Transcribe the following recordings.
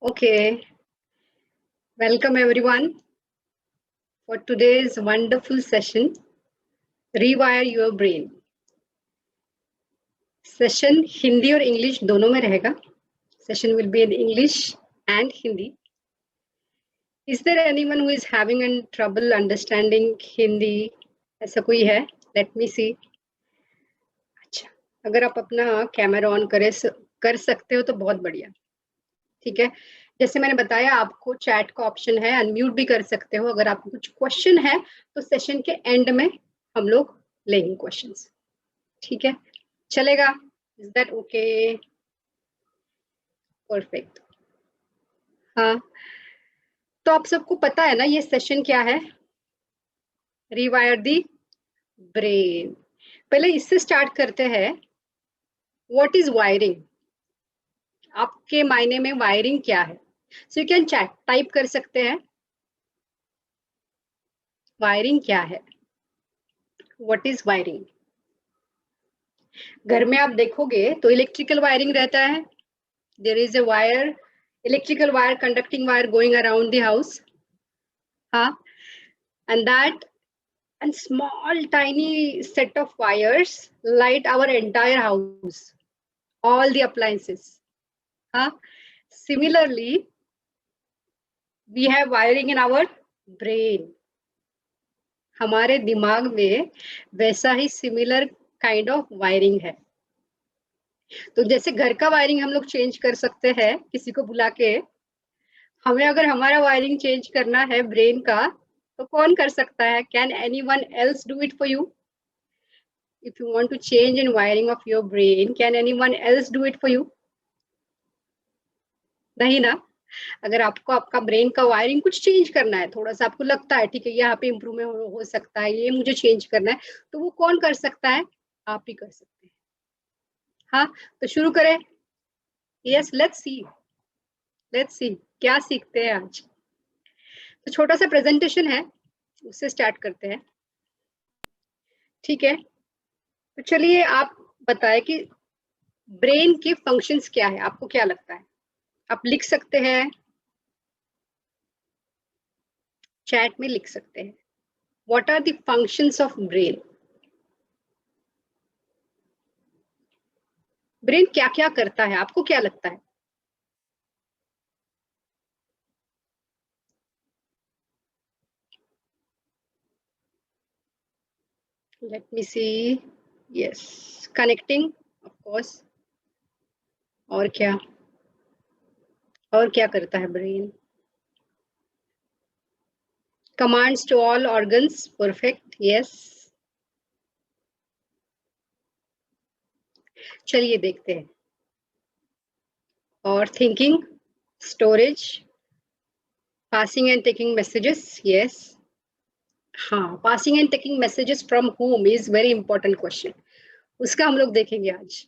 Okay, welcome everyone for today's wonderful session, Rewire Your Brain. Session Hindi और English दोनों में रहेगा. Session will be in English and Hindi. Is there anyone who is having a trouble understanding Hindi? ऐसा कोई है? Let me see. अच्छा, अगर आप अपना कैमरा ऑन कर सकते हो तो बहुत बढ़िया. ठीक है, जैसे मैंने बताया आपको चैट का ऑप्शन है, अनम्यूट भी कर सकते हो. अगर आपको कुछ क्वेश्चन है तो सेशन के एंड में हम लोग लेंगे क्वेश्चंस. ठीक है, चलेगा? Is that okay? परफेक्ट. हाँ, तो आप सबको पता है ना ये सेशन क्या है? Rewire the brain. पहले इससे स्टार्ट करते हैं. What is wiring? आपके मायने में वायरिंग क्या है? So you can chat type कर सकते हैं. वायरिंग क्या है? What is wiring? घर में आप देखोगे तो इलेक्ट्रिकल वायरिंग रहता है. There is a wire, electrical wire, conducting wire going around the house. हाँ, and that and small tiny set of wires light our entire house, all the appliances. Similarly, we have wiring in our brain. हमारे दिमाग में वैसा ही similar kind of wiring है. तो जैसे घर का वायरिंग हम लोग चेंज कर सकते हैं किसी को बुला के, हमें अगर हमारा वायरिंग चेंज करना है ब्रेन का तो कौन कर सकता है? Can anyone else do it for you? If you want to change in wiring of your brain, can anyone else do it for you? नहीं ना. अगर आपको आपका ब्रेन का वायरिंग कुछ चेंज करना है, थोड़ा सा आपको लगता है ठीक है यहाँ पे इम्प्रूवमेंट हो सकता है, ये मुझे चेंज करना है, तो वो कौन कर सकता है? आप ही कर सकते हैं. हाँ, तो शुरू करें. यस, लेट्स सी क्या सीखते हैं आज. तो छोटा सा प्रेजेंटेशन है, उससे स्टार्ट करते हैं. ठीक है, तो चलिए आप बताएं कि ब्रेन के फंक्शंस क्या है. आपको क्या लगता है? आप लिख सकते हैं, चैट में लिख सकते हैं. What are the functions of brain? Brain क्या क्या करता है, आपको क्या लगता है? Let me see. Yes, connecting of course. और क्या करता है brain? Commands to all organs. Perfect. Yes, चलिए देखते हैं. और thinking, storage, passing and taking messages. Yes, हाँ, passing and taking messages from home is very important question. उसका हम लोग देखेंगे आज.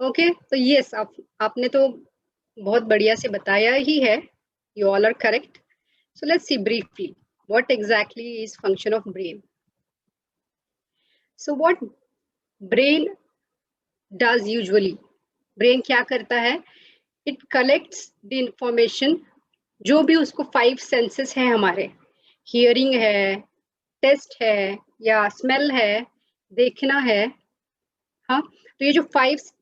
ओके, तो यस, आपने तो बहुत बढ़िया से बताया ही है. You all are correct. So let's see briefly what exactly is function of brain. So what brain does usually? Brain क्या करता है? It collects the information. जो भी उसको 5 senses है हमारे, hearing है, taste है, या smell है, देखना है. हाँ, तो ये जो 5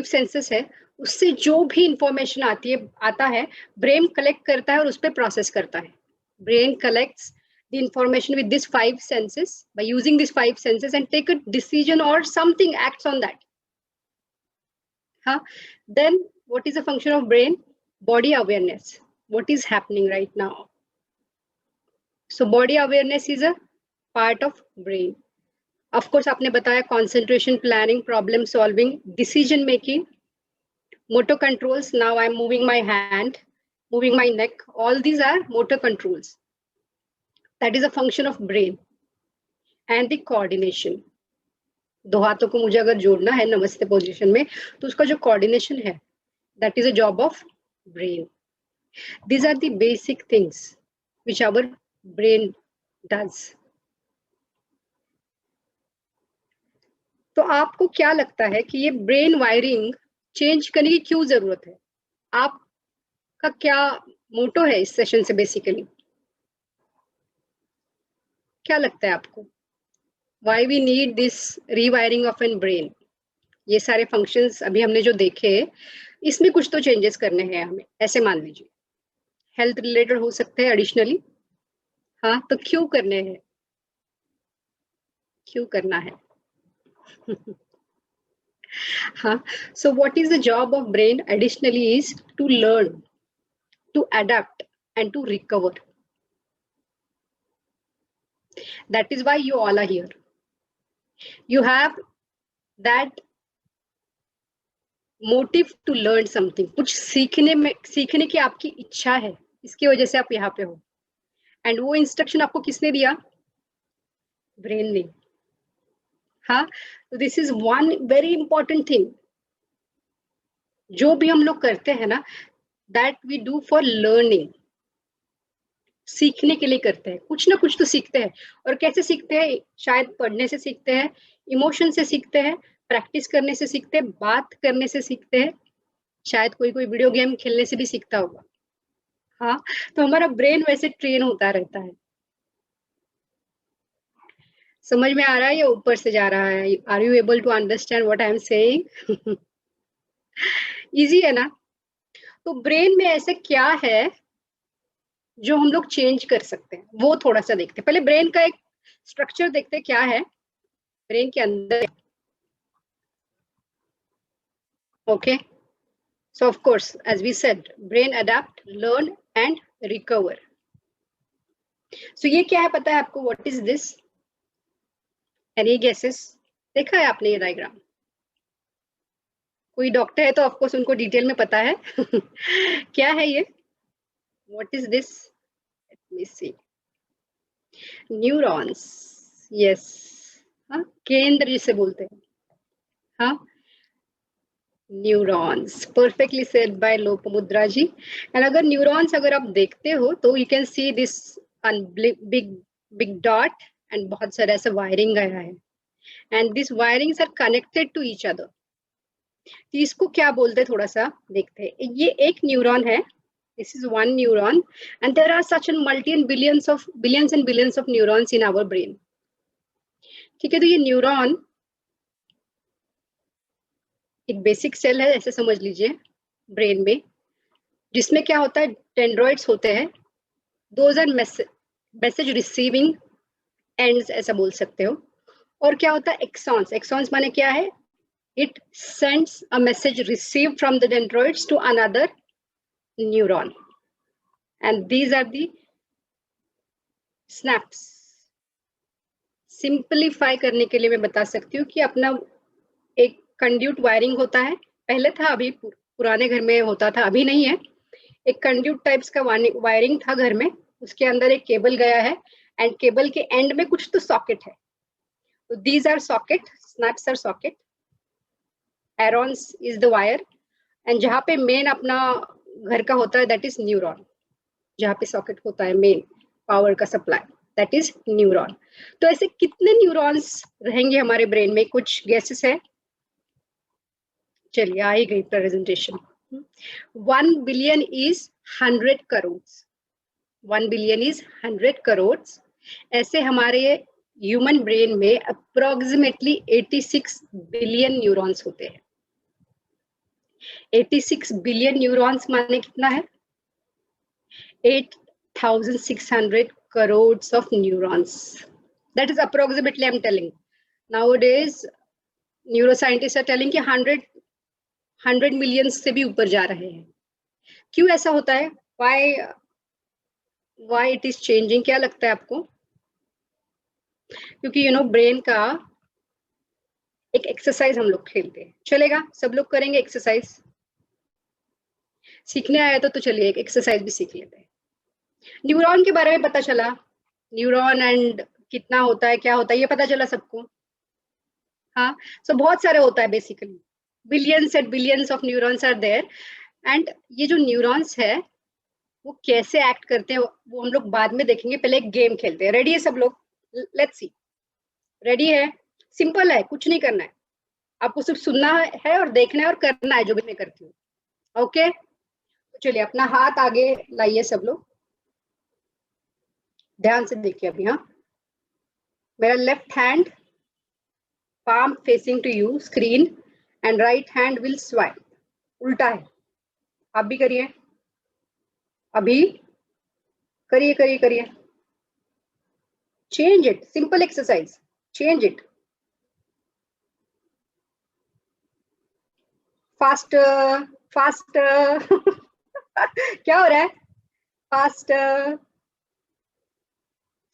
senses है, उससे जो भी इंफॉर्मेशन आता है, ब्रेन कलेक्ट करता है और उस पर प्रोसेस करता है. Brain collects the information with these 5 senses, by using these 5 senses, and take a decision or something acts on that. Then what is the function of brain? Body awareness. What is happening right now? So body awareness is a part of brain. Of course आपने बताया concentration, planning, problem solving, decision making, motor controls. Now I'm moving my hand, moving my neck. All these are motor controls. That is a function of brain. And the coordination. दो हाथों को मुझे अगर जोड़ना है नमस्ते पोजीशन में, तो उसका जो कोऑर्डिनेशन है, that is a job of brain. These are the basic things which our brain does. तो आपको क्या लगता है कि ये ब्रेन वायरिंग चेंज करने की क्यों जरूरत है? आपका क्या मोटो है इस सेशन से बेसिकली? क्या लगता है आपको? Why we need this rewiring of an brain? ये सारे फंक्शंस अभी हमने जो देखे, इसमें कुछ तो चेंजेस करने हैं हमें, ऐसे मान लीजिए। हेल्थ रिलेटेड हो सकते हैं एडिशनली। हाँ, तो क्यों करने हैं? क्यों करना है? हाँ, so what is the job of brain additionally is to learn, to adapt and to recover. That is why you all are here. You have that motive to learn something. कुछ सीखने की आपकी इच्छा है, इसकी वजह से आप यहाँ पे हो। एंड वो इंस्ट्रक्शन आपको किसने दिया? ब्रेन ने। हाँ, तो this is one very important thing. जो भी हम लोग करते हैं ना, that we do for learning, सीखने के लिए करते हैं, कुछ ना कुछ तो सीखते हैं। और कैसे सीखते हैं? शायद पढ़ने से सीखते हैं, इमोशन से सीखते हैं, प्रैक्टिस करने से सीखते हैं, बात करने से सीखते हैं, शायद कोई कोई वीडियो गेम खेलने से भी सीखता होगा। हाँ, तो हमारा ब्रेन वैसे ट्रेन होता रहता है। समझ में आ रहा है या ऊपर से जा रहा है? Are you able to understand what I am saying? Easy है ना? तो ब्रेन में ऐसे क्या है जो हम लोग चेंज कर सकते हैं, वो थोड़ा सा देखते हैं। पहले ब्रेन का एक स्ट्रक्चर देखते हैं, क्या है ब्रेन के अंदर। Okay, so of course, as we said, brain adapt, learn and recover. So ये क्या है पता है आपको? What is this? Any guesses? देखा है आपने ये डायग्राम? कोई डॉक्टर है तो ऑफ कोर्स उनको डिटेल में पता है। क्या है ये? What is this? Let me see. Neurons. Yes. हाँ, केंद्र जिसे बोलते हैं। हाँ, neurons, perfectly said by Lopamudra ji. And अगर न्यूरॉन्स अगर आप देखते हो तो you can see this big big dot and बहुत सारा ऐसा वायरिंग गया है, and this wirings are connected to each other. तो इसको क्या बोलते हैं थोड़ा सा देखते हैं। ये एक न्यूरॉन है, this is one neuron, and there are such an multi and billions and billions of neurons in our brain. ठीक है, तो ये न्यूरॉन एक बेसिक सेल है ऐसे समझ लीजिए ब्रेन में, जिसमें क्या होता है, डेंड्रॉइड्स होते हैं, those are message receiving ends ऐसा बोल सकते हो। और क्या होता है, एक्सॉन्स। एक्सॉन्स माने क्या है? It sends a message received from the dendroids to another neuron, and these are the snaps. Simplify करने के लिए मैं बता सकती हूँ कि अपना एक कंड्यूट वायरिंग होता है, पहले था, अभी पुराने घर में होता था, अभी नहीं है। एक कंड्यूट टाइप्स का वायरिंग था घर में, उसके अंदर एक केबल गया है, एंड केबल के एंड में कुछ तो सॉकेट है। तो these are socket, snaps are socket, axons is the wire, and जहाँ पे मेन अपना घर का होता है दैट इज न्यूरॉन। जहाँ पे सॉकेट होता है मेन पावर का सप्लाई, दैट इज न्यूरॉन। तो ऐसे कितने न्यूरॉन्स रहेंगे हमारे ब्रेन में? कुछ गेसेस है? चलिए, आ ही गई presentation. 1 billion is 100 crore. 1 billion is 100 crore. ऐसे हमारे ह्यूमन ब्रेन में अप्रोक्सीमेटली 86 बिलियन न्यूरॉन्स होते हैं। 86 बिलियन न्यूरॉन्स माने कितना है? 8,600 crores of neurons. That is approximately I'm telling. Nowadays, neuroscientists are telling कि 100 million से भी ऊपर जा रहे हैं। क्यों ऐसा होता है? Why it is changing? क्या लगता है आपको? क्योंकि ब्रेन का एक एक्सरसाइज हम लोग खेलते हैं। चलेगा? सब लोग करेंगे एक्सरसाइज? सीखने आया तो चलिए एक एक्सरसाइज भी सीख लेते हैं। न्यूरॉन के बारे में पता चला, न्यूरॉन एंड कितना होता है, क्या होता है, ये पता चला सबको। हाँ, सो बहुत सारे होता है basically, billions and billions of neurons are there. And ये जो न्यूरॉन्स है वो कैसे एक्ट करते हैं वो हम लोग बाद में देखेंगे। पहले एक गेम खेलते हैं। रेडी है सब लोग? Let's see. रेडी है? सिंपल है, कुछ नहीं करना है, आपको सिर्फ सुनना है और देखना है और करना है जो भी मैं करती हूँ। ओके, चलिए अपना हाथ आगे लाइए सब लोग, ध्यान से देखिए अभी। हाँ, मेरा left hand palm facing to you screen and right hand will swipe, उल्टा है। आप भी करिए, अभी करिए करिए करिए, change it, simple exercise, change it, faster faster क्या हो रहा है? faster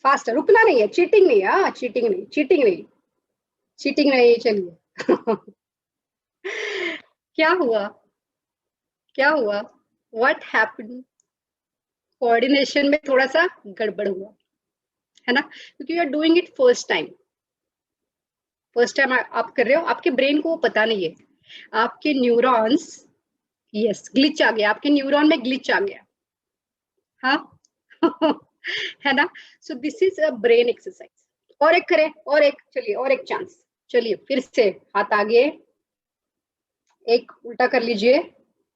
faster, रुकना नहीं है, चीटिंग नहीं है, हाँ चीटिंग नहीं, चीटिंग नहीं, चीटिंग नहीं। चलिए क्या हुआ, क्या हुआ, व्हाट हैपेंड? कोऑर्डिनेशन में थोड़ा सा गड़बड़ हुआ है ना, क्योंकि you are doing it first time. First time आप कर रहे हो, आपके ब्रेन को पता नहीं है, आपके न्यूरॉन्स, यस ग्लिच आ गया, आपके न्यूरॉन में ग्लिच आ गया। हाँ है ना। So this is a brain exercise. और एक करें, और एक, चलिए और एक चांस। चलिए फिर से हाथ आगे, एक उल्टा कर लीजिए,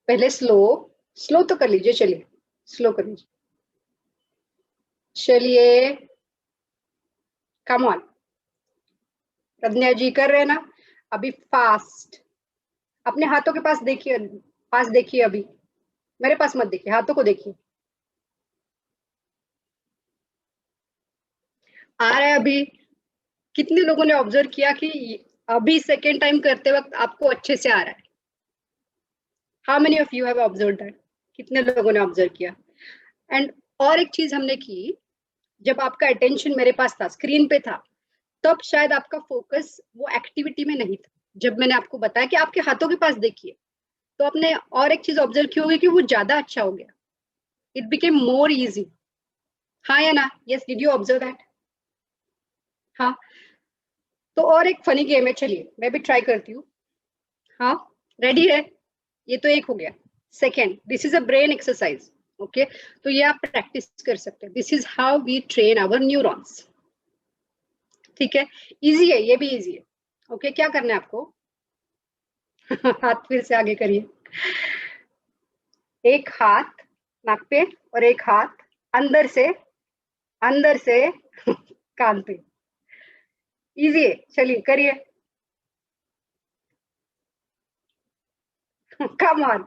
पहले स्लो, स्लो तो कर लीजिए, चलिए स्लो कर लीजिए, चलिए कम ऑन। प्रज्ञा जी कर रहे हैं ना, अभी फास्ट, अपने हाथों के पास देखिए, पास देखिए, अभी मेरे पास मत देखिए, हाथों को देखिए, आ रहा है अभी। कितने लोगों ने ऑब्जर्व किया कि अभी सेकेंड टाइम करते वक्त आपको अच्छे से आ रहा है? How many of you have observe that? कितने लोगों ने ऑब्जर्व किया? एंड और एक चीज हमने की, जब आपका अटेंशन मेरे पास था, स्क्रीन पे था, तब शायद आपका फोकस वो एक्टिविटी में नहीं था। जब मैंने आपको बताया कि आपके हाथों के पास देखिए, तो आपने और एक चीज ऑब्जर्व की होगी कि वो ज्यादा अच्छा हो गया, इट बिकेम मोर इजी। हाँ या ना? Yes, did you observe that? हाँ। तो और एक फनी गेम है, चलिए मैं भी ट्राई करती हूँ। हाँ, रेडी है? ये तो एक हो गया। Second, this is a brain exercise, okay. तो ये आप प्रैक्टिस कर सकते हैं, this is how we train our neurons. ठीक है, इजी है, ये भी इजी है। ओके, क्या करना है आपको? हाथ फिर से आगे करिए, एक हाथ नाक पे और एक हाथ अंदर से, अंदर से कान पे। इजी है, चलिए करिए, कम ऑन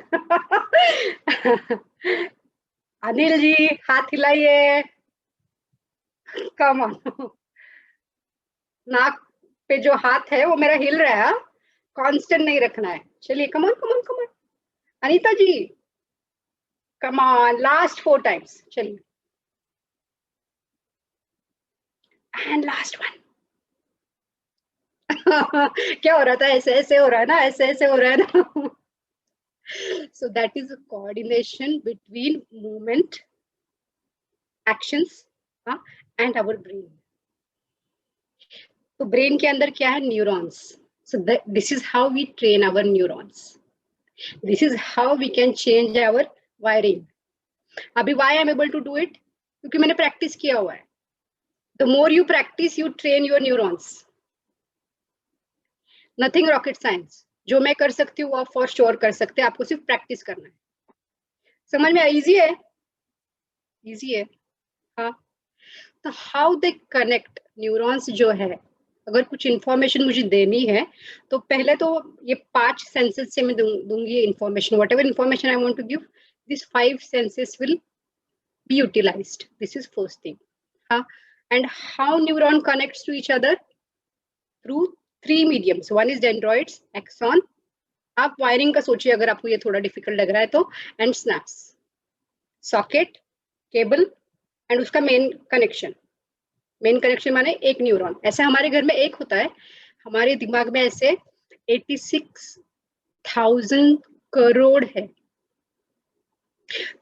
अनिल जी हाथ हिलाइए, कम ऑन। नाक पे जो हाथ है वो मेरा हिल रहा है, कांस्टेंट नहीं रखना है। चलिए come on come on come on, Anita ji come on, last 4 times, चलिए एंड लास्ट वन। क्या हो रहा था? ऐसे ऐसे हो रहा है ना, ऐसे ऐसे हो रहा है ना। So that is a coordination between movement, actions, and our brain. तो ब्रेन के अंदर क्या है? Neurons. So this is how we train our neurons. This is how we can change our wiring. अभी why I'm able to do it? क्योंकि मैंने practice किया हुआ है। The more you practice, you train your neurons. Nothing rocket science. जो मैं कर सकती हूँ वो आप फॉर श्योर कर सकते हैं, आपको सिर्फ प्रैक्टिस करना है। समझ में? इजी है, इजी है। हाँ, तो हाउ दे कनेक्ट न्यूरॉन्स जो है, अगर कुछ इंफॉर्मेशन मुझे देनी है तो पहले तो ये 5 सेंसेस से मैं दूंगी information, whatever information I want to give, this 5 senses will be utilized, this is first thing. हाँ, and how neuron connects to each other through 3 mediums, one is dendroids, axon, आप wiring का सोचिए अगर आपको ये थोड़ा difficult लग रहा है तो, and snaps, socket, cable, and उसका मेन कनेक्शन। मेन कनेक्शन माने एक न्यूरॉन, ऐसे हमारे घर में एक होता है, हमारे दिमाग में ऐसे 86,000 करोड़ है।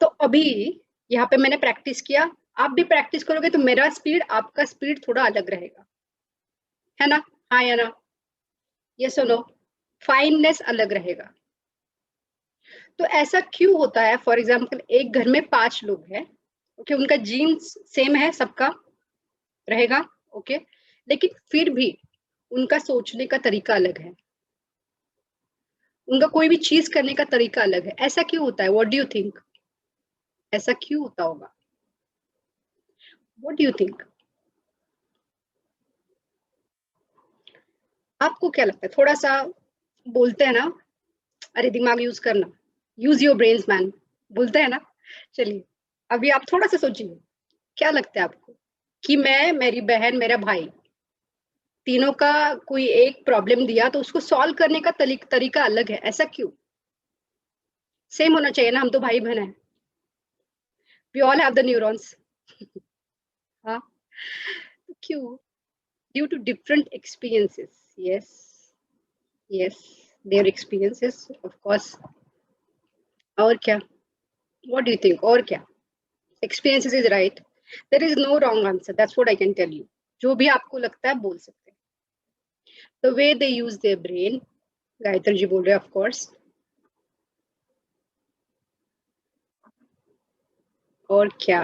तो अभी यहाँ पे मैंने प्रैक्टिस किया, आप भी प्रैक्टिस करोगे तो मेरा स्पीड आपका स्पीड थोड़ा अलग रहेगा, है ना? हाँ या ना? ये सुनो, फाइननेस अलग रहेगा। तो ऐसा क्यों होता है? फॉर एग्जाम्पल एक घर में 5 लोग हैं, ओके, उनका जीन्स सेम है, सबका रहेगा, ओके, लेकिन फिर भी उनका सोचने का तरीका अलग है, उनका कोई भी चीज करने का तरीका अलग है। ऐसा क्यों होता है? What do you think? ऐसा क्यों होता होगा? What do you think? आपको क्या लगता है? थोड़ा सा बोलते हैं ना, अरे दिमाग यूज करना, यूज योर ब्रेन्स मैन, बोलते हैं ना। चलिए अभी आप थोड़ा सा सोचिए, क्या लगता है आपको कि मैं, मेरी बहन, मेरा भाई, तीनों का कोई एक प्रॉब्लम दिया तो उसको सॉल्व करने का तरीका अलग है, ऐसा क्यों? सेम होना चाहिए ना, हम तो भाई बहन है। We all have the neurons. हाँ, क्यों? Due to different experiences. Yes, yes, their experiences of course. और क्या? What do you think? और क्या? Experiences is right, there is no wrong answer, that's what I can tell you. जो भी आपको लगता है बोल सकते हैं। The way they use their brain, Gayatri ji बोल रहे हैं ऑफ कोर्स। और क्या?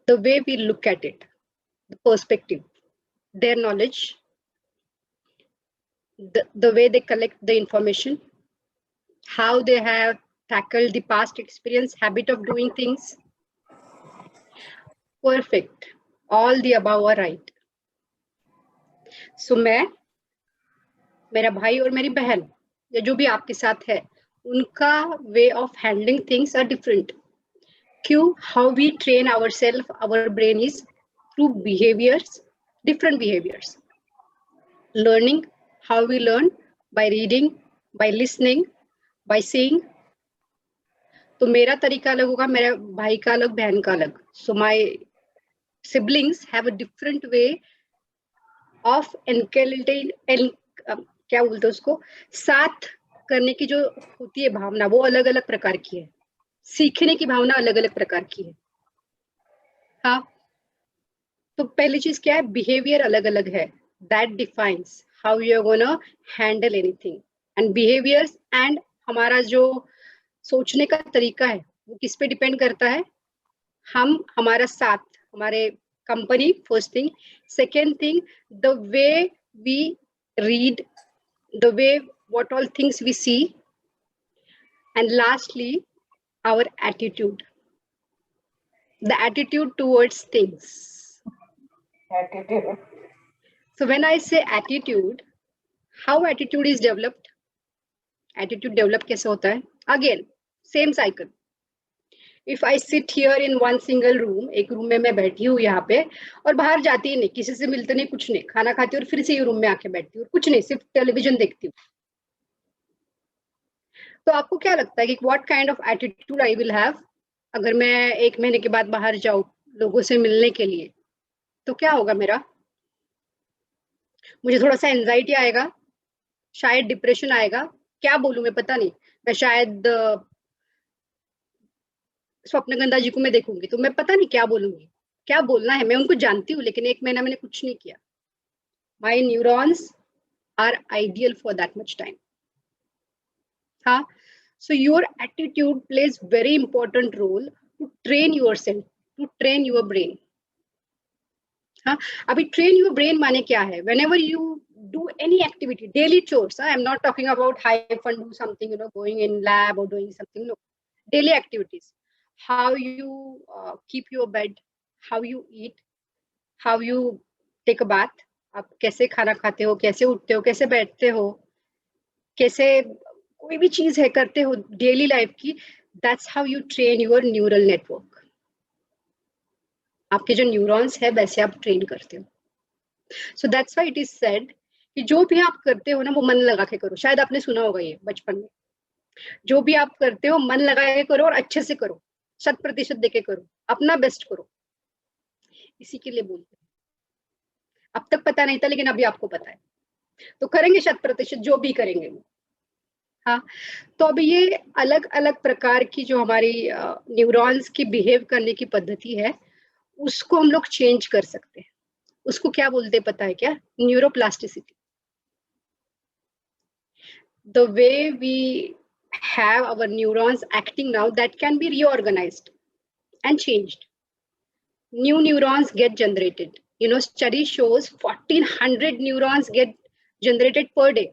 The way we look at it, the perspective, their knowledge, the way they collect the information, how they have tackled the past experience, habit of doing things. Perfect. All the above are right. So मैं, मेरा भाई और मेरी बहन, या जो भी आपके साथ है, उनका way of handling things are different. क्यों? How we train our self, our brain is through behaviours, different behaviors. Learning, how we learn, by reading, by listening, by seeing. तो मेरा तरीका अलग होगा, मेरे भाई का अलग, बहन का अलग. So my siblings have a different way of क्या बोलते हैं उसको, साथ करने की जो होती है भावना, वो अलग अलग प्रकार की है. सीखने की भावना अलग अलग प्रकार की है. हाँ, तो पहली चीज क्या है, बिहेवियर अलग अलग है. That defines how you are gonna handle anything. And behaviours and हमारा जो सोचने का तरीका है वो किस पे डिपेंड करता है? हम, हमारा साथ, हमारे company, first thing. Second thing, the way we read, the way what all things we see, and lastly our attitude, the attitude towards things. Attitude. So when I say attitude, how attitude is developed? Attitude develop कैसे होता है? Again, same cycle. If I sit here in one single room, एक room में मैं बैठी हूँ यहाँ पे, और बाहर जाती ही नहीं, किसी से मिलते नहीं, कुछ नहीं, खाना खाती हूँ और फिर से ये रूम में आके बैठती हूँ, कुछ नहीं, सिर्फ टेलीविजन देखती हूँ, तो आपको क्या लगता है कि what kind of attitude I will have अगर मैं 1 महीने के बाद बाहर जाऊँ लोगों से मिलने के लिए? तो क्या होगा मेरा? मुझे थोड़ा सा एंजाइटी आएगा, शायद डिप्रेशन आएगा, क्या बोलूं मैं पता नहीं. मैं शायद स्वप्नगंधा जी को मैं देखूंगी तो मैं पता नहीं क्या बोलूंगी, क्या बोलना है. मैं उनको जानती हूँ लेकिन 1 महीना मैंने कुछ नहीं किया. My neurons are ideal for that much time. हाँ, so your attitude plays very important role to train yourself, to train your brain. हाँ, अभी train your brain माने क्या है? Whenever you do any activity, daily chores, I'm not talking about high fun, do something, going in lab or doing something. No, daily activities. How you keep your bed, how you eat, how you take a bath. आप कैसे खाना खाते हो, कैसे उठते हो, कैसे बैठते हो, कैसे कोई भी चीज है करते हो डेली लाइफ की. That's how you train your neural network. आपके जो न्यूरॉन्स है वैसे आप ट्रेन करते हो. So that's why it is said कि जो भी आप करते हो ना वो मन लगा के करो. शायद आपने सुना होगा ये बचपन में, जो भी आप करते हो मन लगा के करो और अच्छे से करो, 100% देके करो, अपना बेस्ट करो. इसी के लिए बोलते हैं. अब तक पता नहीं था लेकिन अभी आपको पता है, तो करेंगे 100% जो भी करेंगे वो. हाँ, तो अभी ये अलग अलग प्रकार की जो हमारी न्यूरॉन्स की बिहेव करने की पद्धति है उसको हम लोग चेंज कर सकते हैं. उसको क्या बोलते हैं पता है क्या? Neuroplasticity. The way we have our neurons acting now, that can be reorganized and changed. New neurons get generated. Study shows 1400 neurons get generated per day.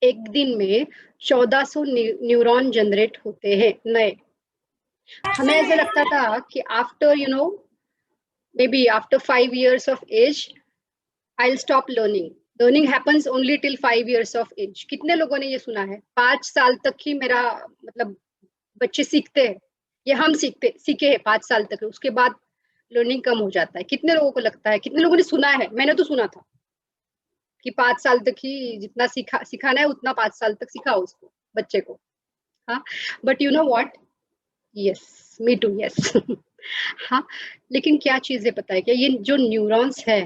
एक दिन में 1400 न्यूरॉन जनरेट होते हैं नए। हमें ऐसा लगता था कि after may be after 5 years of age I'll stop learning. Learning happens only till 5 years of age. कितने लोगों ने ये सुना है? 5 साल तक ही मेरा मतलब बच्चे सीखते हैं, ये हम सीखे हैं 5 साल तक, उसके बाद लर्निंग कम हो जाता है। कितने लोगों को लगता है? कितने लोगों ने सुना है? मैंने तो सुना था कि 5 साल तक ही जितना सिखाना है उतना 5 साल तक सिखाओ उसको, बच्चे को। हाँ, but you know what, yes me too, yes. हाँ, लेकिन क्या चीज है पता है क्या, ये जो न्यूरॉन्स है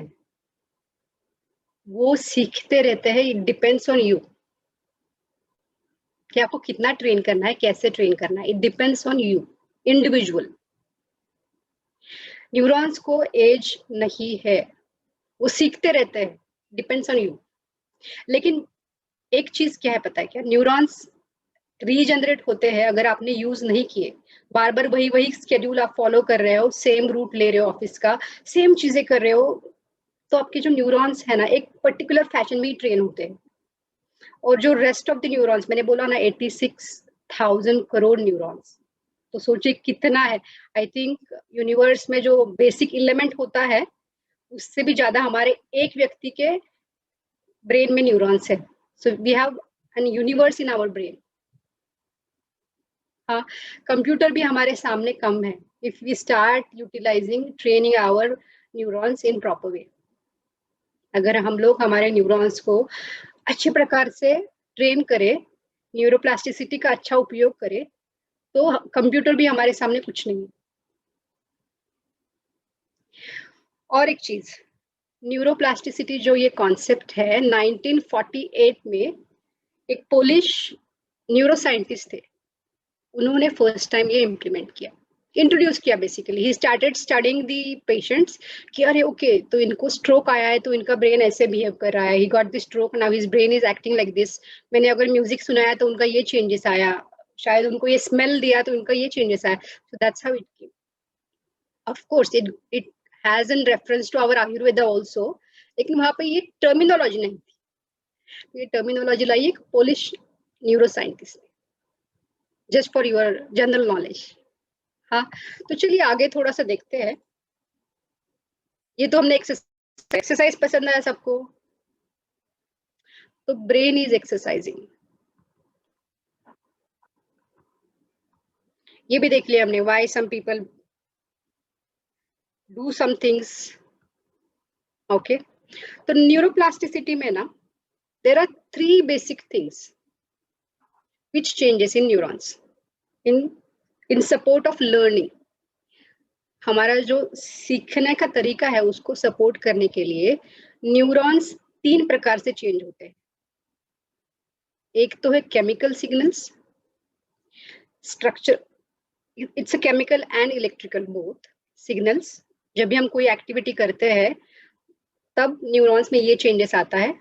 वो सीखते रहते हैं। इट डिपेंड्स ऑन यू कि आपको कितना ट्रेन करना है, कैसे ट्रेन करना है। It depends on you individual. Neurons को एज नहीं है, वो सीखते रहते हैं, डिपेंड्स ऑन यू। लेकिन एक चीज क्या है पता है क्या, न्यूरॉन्स रीजनरेट होते हैं अगर आपने यूज नहीं किए। बार बार वही वही स्केड्यूल आप फॉलो कर रहे हो, सेम रूट ले रहे हो ऑफिस का, सेम चीजें कर रहे हो, तो आपके जो न्यूरॉन्स है ना एक पर्टिकुलर फैशन में ही ट्रेन होते हैं। और जो रेस्ट ऑफ द न्यूरॉन्स, मैंने बोला ना 86,000 करोड़ न्यूरॉन्स, तो सोचिए कितना है। आई थिंक यूनिवर्स में जो बेसिक एलिमेंट होता है उससे भी ज्यादा हमारे एक व्यक्ति के ब्रेन में न्यूरॉन्स है। So we have an universe in our brain. हाँ, कंप्यूटर भी हमारे सामने कम है if we start utilising training our neurons in proper way. अगर हम लोग हमारे न्यूरॉन्स को अच्छे प्रकार से ट्रेन करें, न्यूरोप्लास्टिसिटी का अच्छा उपयोग करें, तो कंप्यूटर भी हमारे सामने कुछ नहीं। और एक चीज, न्यूरोप्लास्टिसिटी जो ये कॉन्सेप्ट है, 1948 में एक पोलिश न्यूरोसाइंटिस्ट थे, उन्होंने फर्स्ट टाइम ये इम्प्लीमेंट किया, इंट्रोड्यूस किया। Basically he started studying the patients कि अरे ओके, तो इनको स्ट्रोक आया है तो इनका ब्रेन ऐसे बिहेव कर रहा है, he got the stroke, now his brain is acting like this. मैंने अगर म्यूजिक सुनाया तो उनका ये चेंजेस आया, शायद उनको ये स्मेल दिया तो उनका ये चेंजेस आया। So that's how it came. Of course it has an reference to our Ayurveda also, लेकिन वहां पे ये टर्मिनोलॉजी नहीं थी। ये टर्मिनोलॉजी लाई एक पोलिश न्यूरोसाइंटिस्ट ने, just for your general knowledge. हाँ, तो चलिए आगे थोड़ा सा देखते हैं। ये तो हमने एक्सरसाइज पसंद आया सबको, तो ब्रेन इज एक्सरसाइजिंग, ये भी देख लिया हमने, why some people do some things. Okay, तो न्यूरोप्लास्टिसिटी में ना there are 3 basic things which changes in neurons in support of learning. हमारा जो सीखने का तरीका है उसको सपोर्ट करने के लिए न्यूरॉन्स 3 प्रकार से चेंज होते हैं। एक तो है chemical signals, structure, it's a chemical and electrical both signals. जब भी हम कोई एक्टिविटी करते हैं तब न्यूरॉन्स में ये चेंजेस आता है।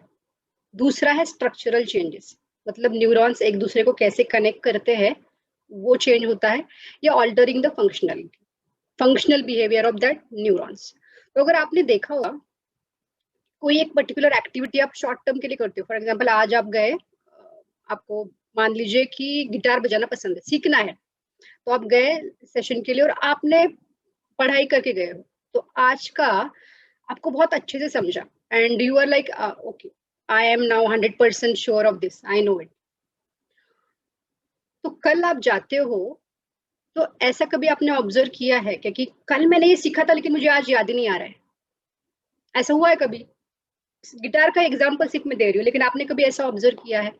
दूसरा है स्ट्रक्चरल चेंजेस, मतलब न्यूरॉन्स एक दूसरे को कैसे कनेक्ट करते हैं वो चेंज होता है, या altering the functional behaviour of that neurons. तो अगर आपने देखा होगा कोई एक पर्टिकुलर एक्टिविटी आप शॉर्ट टर्म के लिए करते हो, फॉर एग्जांपल आज आप गए, आपको मान लीजिए कि गिटार बजाना पसंद है, सीखना है, तो आप गए सेशन के लिए और आपने पढ़ाई करके गए हो, तो आज का आपको बहुत अच्छे से समझा and you are like okay, I am now 100% sure of this, I know it. तो कल आप जाते हो तो ऐसा कभी आपने ऑब्जर्व किया है क्या कि कल मैंने ये सीखा था लेकिन मुझे आज याद ही नहीं आ रहा है? ऐसा हुआ है कभी? गिटार का एग्जाम्पल सिर्फ मैं दे रही हूँ, लेकिन आपने कभी ऐसा ऑब्जर्व किया है?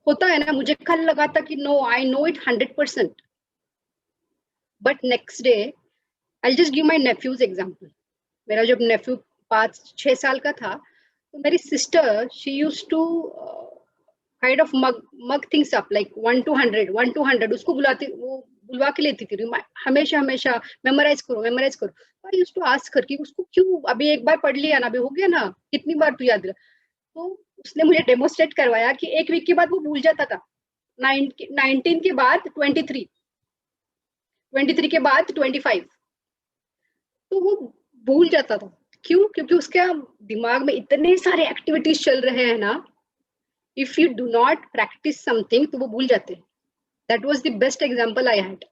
होता है ना, मुझे कल लगा था कि no I know it 100%, but next day I just give my nephew's example. मेरा जब नेफ्यू 5-6 साल का था, तो मेरी sister she use to kind of mug things up like 1 to 100 उसको वो बुलवा के लेती थी, हमेशा हमेशा मेमोराइज करो। आई यूज्ड टू आस्क कर कि उसको क्यों, अभी एक बार पढ़ लिया ना, अभी हो गया ना, कितनी बार तू याद दिला। तो उसने मुझे डेमोस्ट्रेट करवाया कि एक वीक के बाद वो भूल जाता था, 19 के बाद 23 के बाद 25, तो वो भूल जाता था। क्यों? क्योंकि उसके दिमाग में इतने सारे एक्टिविटीज चल रहे हैं ना if you do not practice something तो वो भूल जाते हैं. That was the best example I had.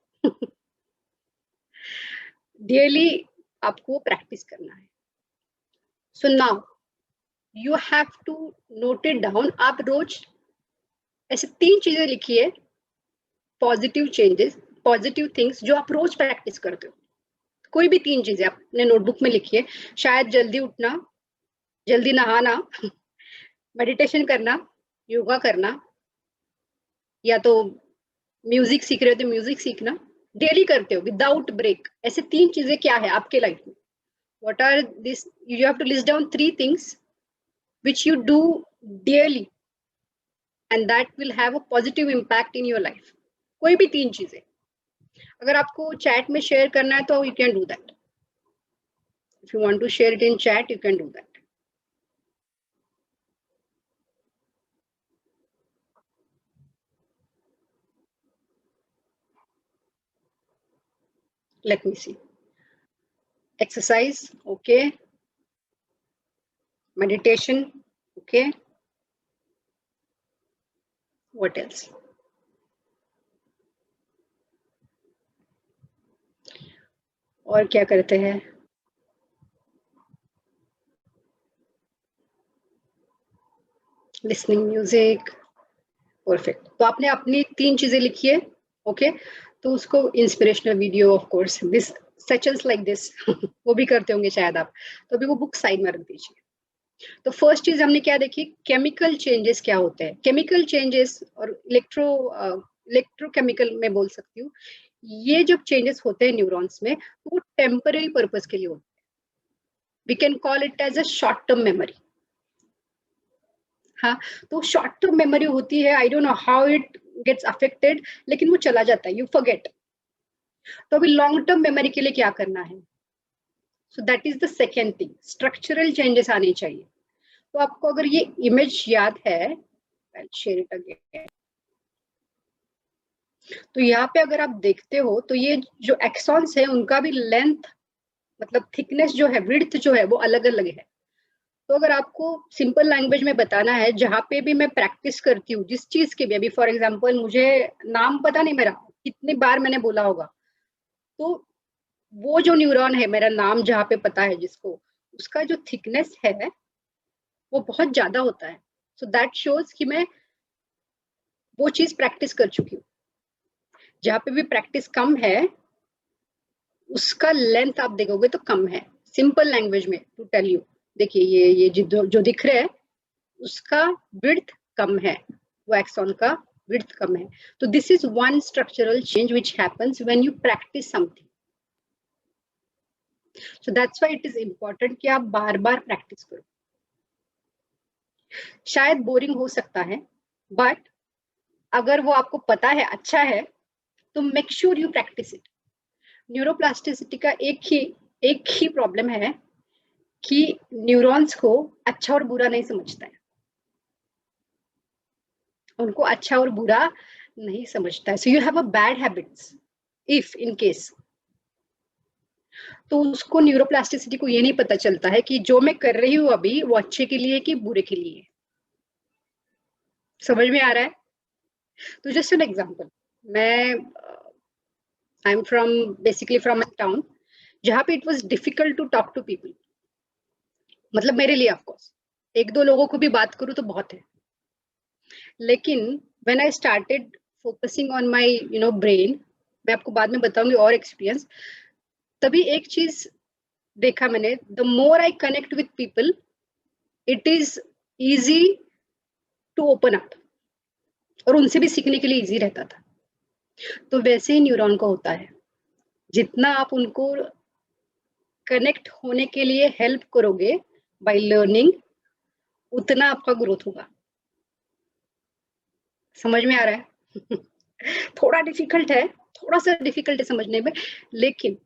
Daily आपको प्रैक्टिस करना है. So now you have to note it down. आप रोज ऐसे 3 चीजें लिखिए, पॉजिटिव चेंजेस, पॉजिटिव थिंग्स जो आप रोज प्रैक्टिस करते हो. कोई भी 3 चीजें अपने नोटबुक में लिखिए. शायद जल्दी उठना, जल्दी नहाना, मेडिटेशन करना, योगा करना, या तो म्यूजिक सीख रहे हो तो म्यूजिक सीखना. डेली करते हो विदाउट ब्रेक. ऐसे 3 चीजें क्या है आपके लाइफ में? What are this? You have to list down 3 things which you do daily and that will have a positive impact in your life. कोई भी 3 चीजें अगर आपको चैट में शेयर करना है तो you can do that. If you want to share it in chat, you can do that. Let me see. Exercise, okay. Meditation, okay. What else? और क्या करते हैं? Listening music. Perfect. तो आपने अपनी 3 चीजें लिखी है, ओके. तो उसको inspirational video, of course this sessions like this वो भी करते होंगे शायद आप. तो अभी वो बुक साइड में रख दीजिए. तो फर्स्ट चीज हमने क्या देखी? केमिकल चेंजेस क्या होते हैं. केमिकल चेंजेस और इलेक्ट्रोकेमिकल में बोल सकती हूँ. ये जब चेंजेस होते हैं न्यूरॉन्स में तो वो टेम्पररी पर्पस के लिए होते हैं. We can call it as a short term memory. हाँ, तो शॉर्ट टर्म मेमोरी होती है. I don't know how it gets affected, लेकिन वो चला जाता है, यू फॉरगेट. तो अभी लॉन्ग टर्म मेमोरी के लिए क्या करना है? So that is the second thing. Structural changes आने चाहिए. तो आपको अगर ये इमेज याद है, शेयर इट अगेन. तो यहाँ पे अगर आप देखते हो तो ये जो एक्सॉन्स है उनका भी लेंथ, मतलब थिकनेस जो है, विड्थ जो है, वो अलग अलग है. तो अगर आपको सिंपल लैंग्वेज में बताना है, जहाँ पे भी मैं प्रैक्टिस करती हूँ जिस चीज के भी, अभी फॉर एग्जांपल मुझे नाम पता नहीं मेरा, कितनी बार मैंने बोला होगा, तो वो जो न्यूरॉन है, मेरा नाम जहाँ पे पता है जिसको, उसका जो थिकनेस है वो बहुत ज्यादा होता है. सो दैट शोज कि मैं वो चीज प्रैक्टिस कर चुकी हूँ. जहाँ पे भी प्रैक्टिस कम है उसका लेंथ आप देखोगे तो कम है. सिंपल लैंग्वेज में टू टेल यू, देखिए ये जो दिख रहा है उसका विड्थ कम है, वो एक्सॉन का विड्थ कम है. तो this is one structural change which happens when you practice something. So that's why it is important कि आप बार बार प्रैक्टिस करो. शायद बोरिंग हो सकता है, बट अगर वो आपको पता है, अच्छा है, तो make sure you practice it. Neuroplasticity का एक ही प्रॉब्लम है कि न्यूरॉन्स को अच्छा और बुरा नहीं समझता है. उनको अच्छा और बुरा नहीं समझता है. So you have a bad habits if in case, तो उसको न्यूरोप्लास्टिसिटी को ये नहीं पता चलता है कि जो मैं कर रही हूँ अभी वो अच्छे के लिए कि बुरे के लिए. समझ में आ रहा है? तो जस्ट एन एग्जांपल, मैं I am from basically from a town जहाँ पे it was difficult to talk to people. मतलब मेरे लिए ऑफ कोर्स एक दो लोगों को भी बात करूँ तो बहुत है, लेकिन when I started focusing on my brain, मैं आपको बाद में बताऊंगी और एक्सपीरियंस, तभी एक चीज देखा मैंने, the more I connect with people it is easy to open up, और उनसे भी सीखने के लिए इजी रहता था. तो वैसे ही न्यूरॉन को होता है, जितना आप उनको कनेक्ट होने के लिए हेल्प करोगे बाय लर्निंग, उतना आपका ग्रोथ होगा. समझ में आ रहा है? थोड़ा डिफिकल्ट है, थोड़ा सा डिफिकल्ट है समझने में, लेकिन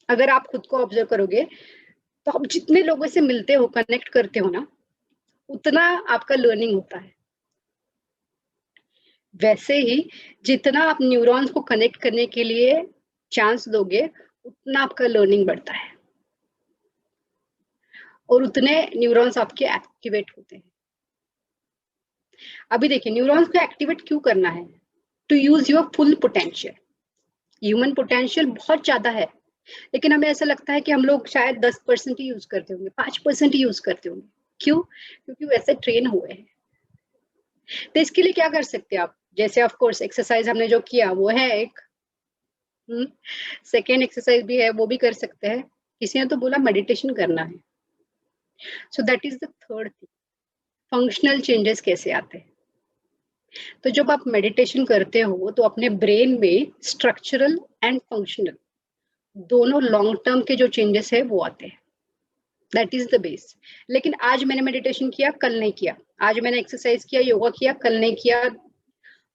अगर आप खुद को ऑब्जर्व करोगे तो आप जितने लोगों से मिलते हो, कनेक्ट करते हो ना, उतना आपका लर्निंग होता है. वैसे ही जितना आप न्यूरॉन्स को कनेक्ट करने के लिए चांस दोगे, उतना आपका लर्निंग बढ़ता है और उतने न्यूरॉन्स आपके एक्टिवेट होते हैं. अभी देखिए न्यूरॉन्स को एक्टिवेट क्यों करना है? To use your full potential. Human potential बहुत ज्यादा है, लेकिन हमें ऐसा लगता है कि हम लोग शायद 10% ही यूज करते होंगे, 5% ही यूज करते होंगे। क्यों? क्योंकि वैसे ट्रेन हुए हैं। तो इसके लिए क्या कर सकते हैं आप? जैसे ऑफ कोर्स एक्सरसाइज हमने जो किया वो है एक, सेकेंड एक्सरसाइज भी है वो भी कर सकते हैं। किसी ने तो बोला मेडिटेशन करना है। So that is the third thing. Functional changes कैसे आते हैं? तो जब आप मेडिटेशन करते हो तो अपने ब्रेन में स्ट्रक्चरल एंड फंक्शनल दोनों लॉन्ग टर्म के जो चेंजेस है वो आते हैं। That is the base. लेकिन आज मैंने मेडिटेशन किया, कल नहीं किया। आज मैंने एक्सरसाइज किया, योगा किया, कल नहीं किया।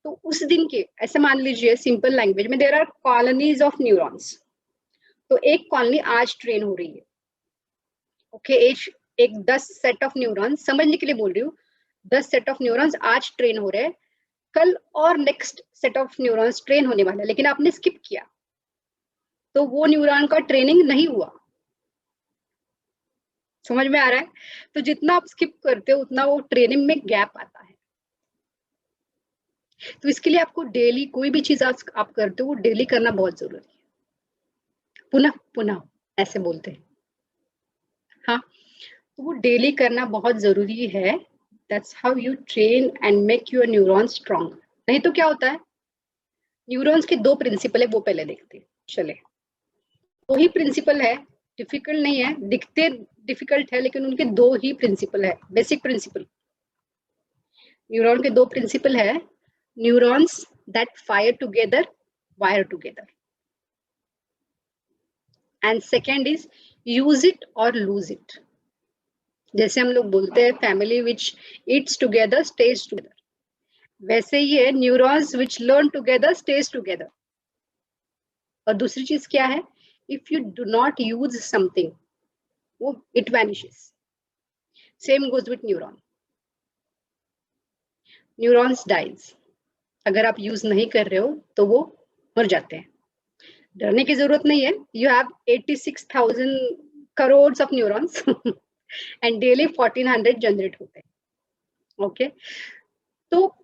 तो उस दिन के ऐसे मान लीजिए सिंपल लैंग्वेज में there are colonies of neurons. तो एक कॉलोनी आज ट्रेन हो रही है, ओके एक 10 सेट ऑफ न्यूरॉन्स, समझने के लिए बोल रही हूँ, 10 सेट ऑफ न्यूरॉन्स आज ट्रेन हो रहे हैं, कल और next set of neurons train होने वाले हैं, लेकिन आपने स्किप किया तो वो न्यूरॉन का ट्रेनिंग नहीं हुआ। समझ में आ रहा है? तो जितना आप स्किप करते हो उतना वो ट्रेनिंग में गैप आता है। तो इसके लिए आपको डेली कोई भी चीज आप करते हो वो डेली करना बहुत जरूरी है। पुनः पुनः ऐसे बोलते हैं, हाँ। तो वो डेली करना बहुत जरूरी है। That's how you train and make your neuron strong. नहीं तो क्या होता है, न्यूरॉन्स के दो प्रिंसिपल है वो पहले देखते हैं। चले, वही प्रिंसिपल है, डिफिकल्ट नहीं है, दिखते डिफिकल्ट है लेकिन उनके दो ही प्रिंसिपल है, बेसिक प्रिंसिपल। न्यूरॉन के दो प्रिंसिपल है। Neurons that fire together wire together, and second is use it or lose it. जैसे हम लोग बोलते हैं family which eats together stays together, वैसे ही है neurons which learn together stays together. और दूसरी चीज क्या है, if you do not use something वो it vanishes. Same goes with neuron, neurons dies. अगर आप यूज नहीं कर रहे हो तो वो मर जाते हैं। डरने की जरूरत नहीं है। You have 86,000 crore of neurons and daily 1400 generate होते हैं, ओके। तो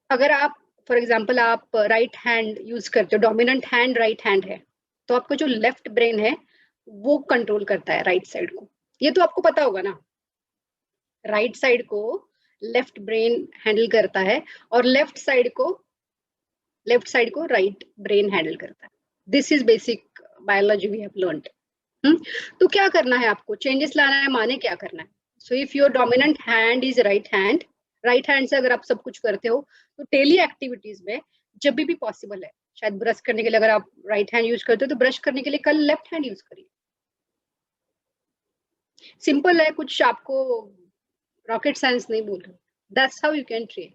अगर आप फॉर एग्जांपल आप राइट हैंड यूज करते हो, डोमिनेंट हैंड राइट हैंड है, तो आपका जो लेफ्ट ब्रेन है वो कंट्रोल करता है राइट साइड को। ये तो आपको पता होगा ना, राइट साइड को लेफ्ट ब्रेन हैंडल करता है और लेफ्ट साइड को राइट ब्रेन हैंडल करता है। This is basic biology we have learned. तो क्या करना है आपको, चेंजेस लाना है, माने क्या करना है। So if your dominant hand is right hand से अगर आप सब कुछ करते हो तो डेली एक्टिविटीज में जब भी पॉसिबल है, शायद ब्रश करने के लिए अगर आप राइट हैंड यूज करते हो तो ब्रश करने के लिए कल लेफ्ट हैंड यूज करिए। सिंपल है, कुछ आपको रॉकेट साइंस नहीं बोल रहे। That's how you can train.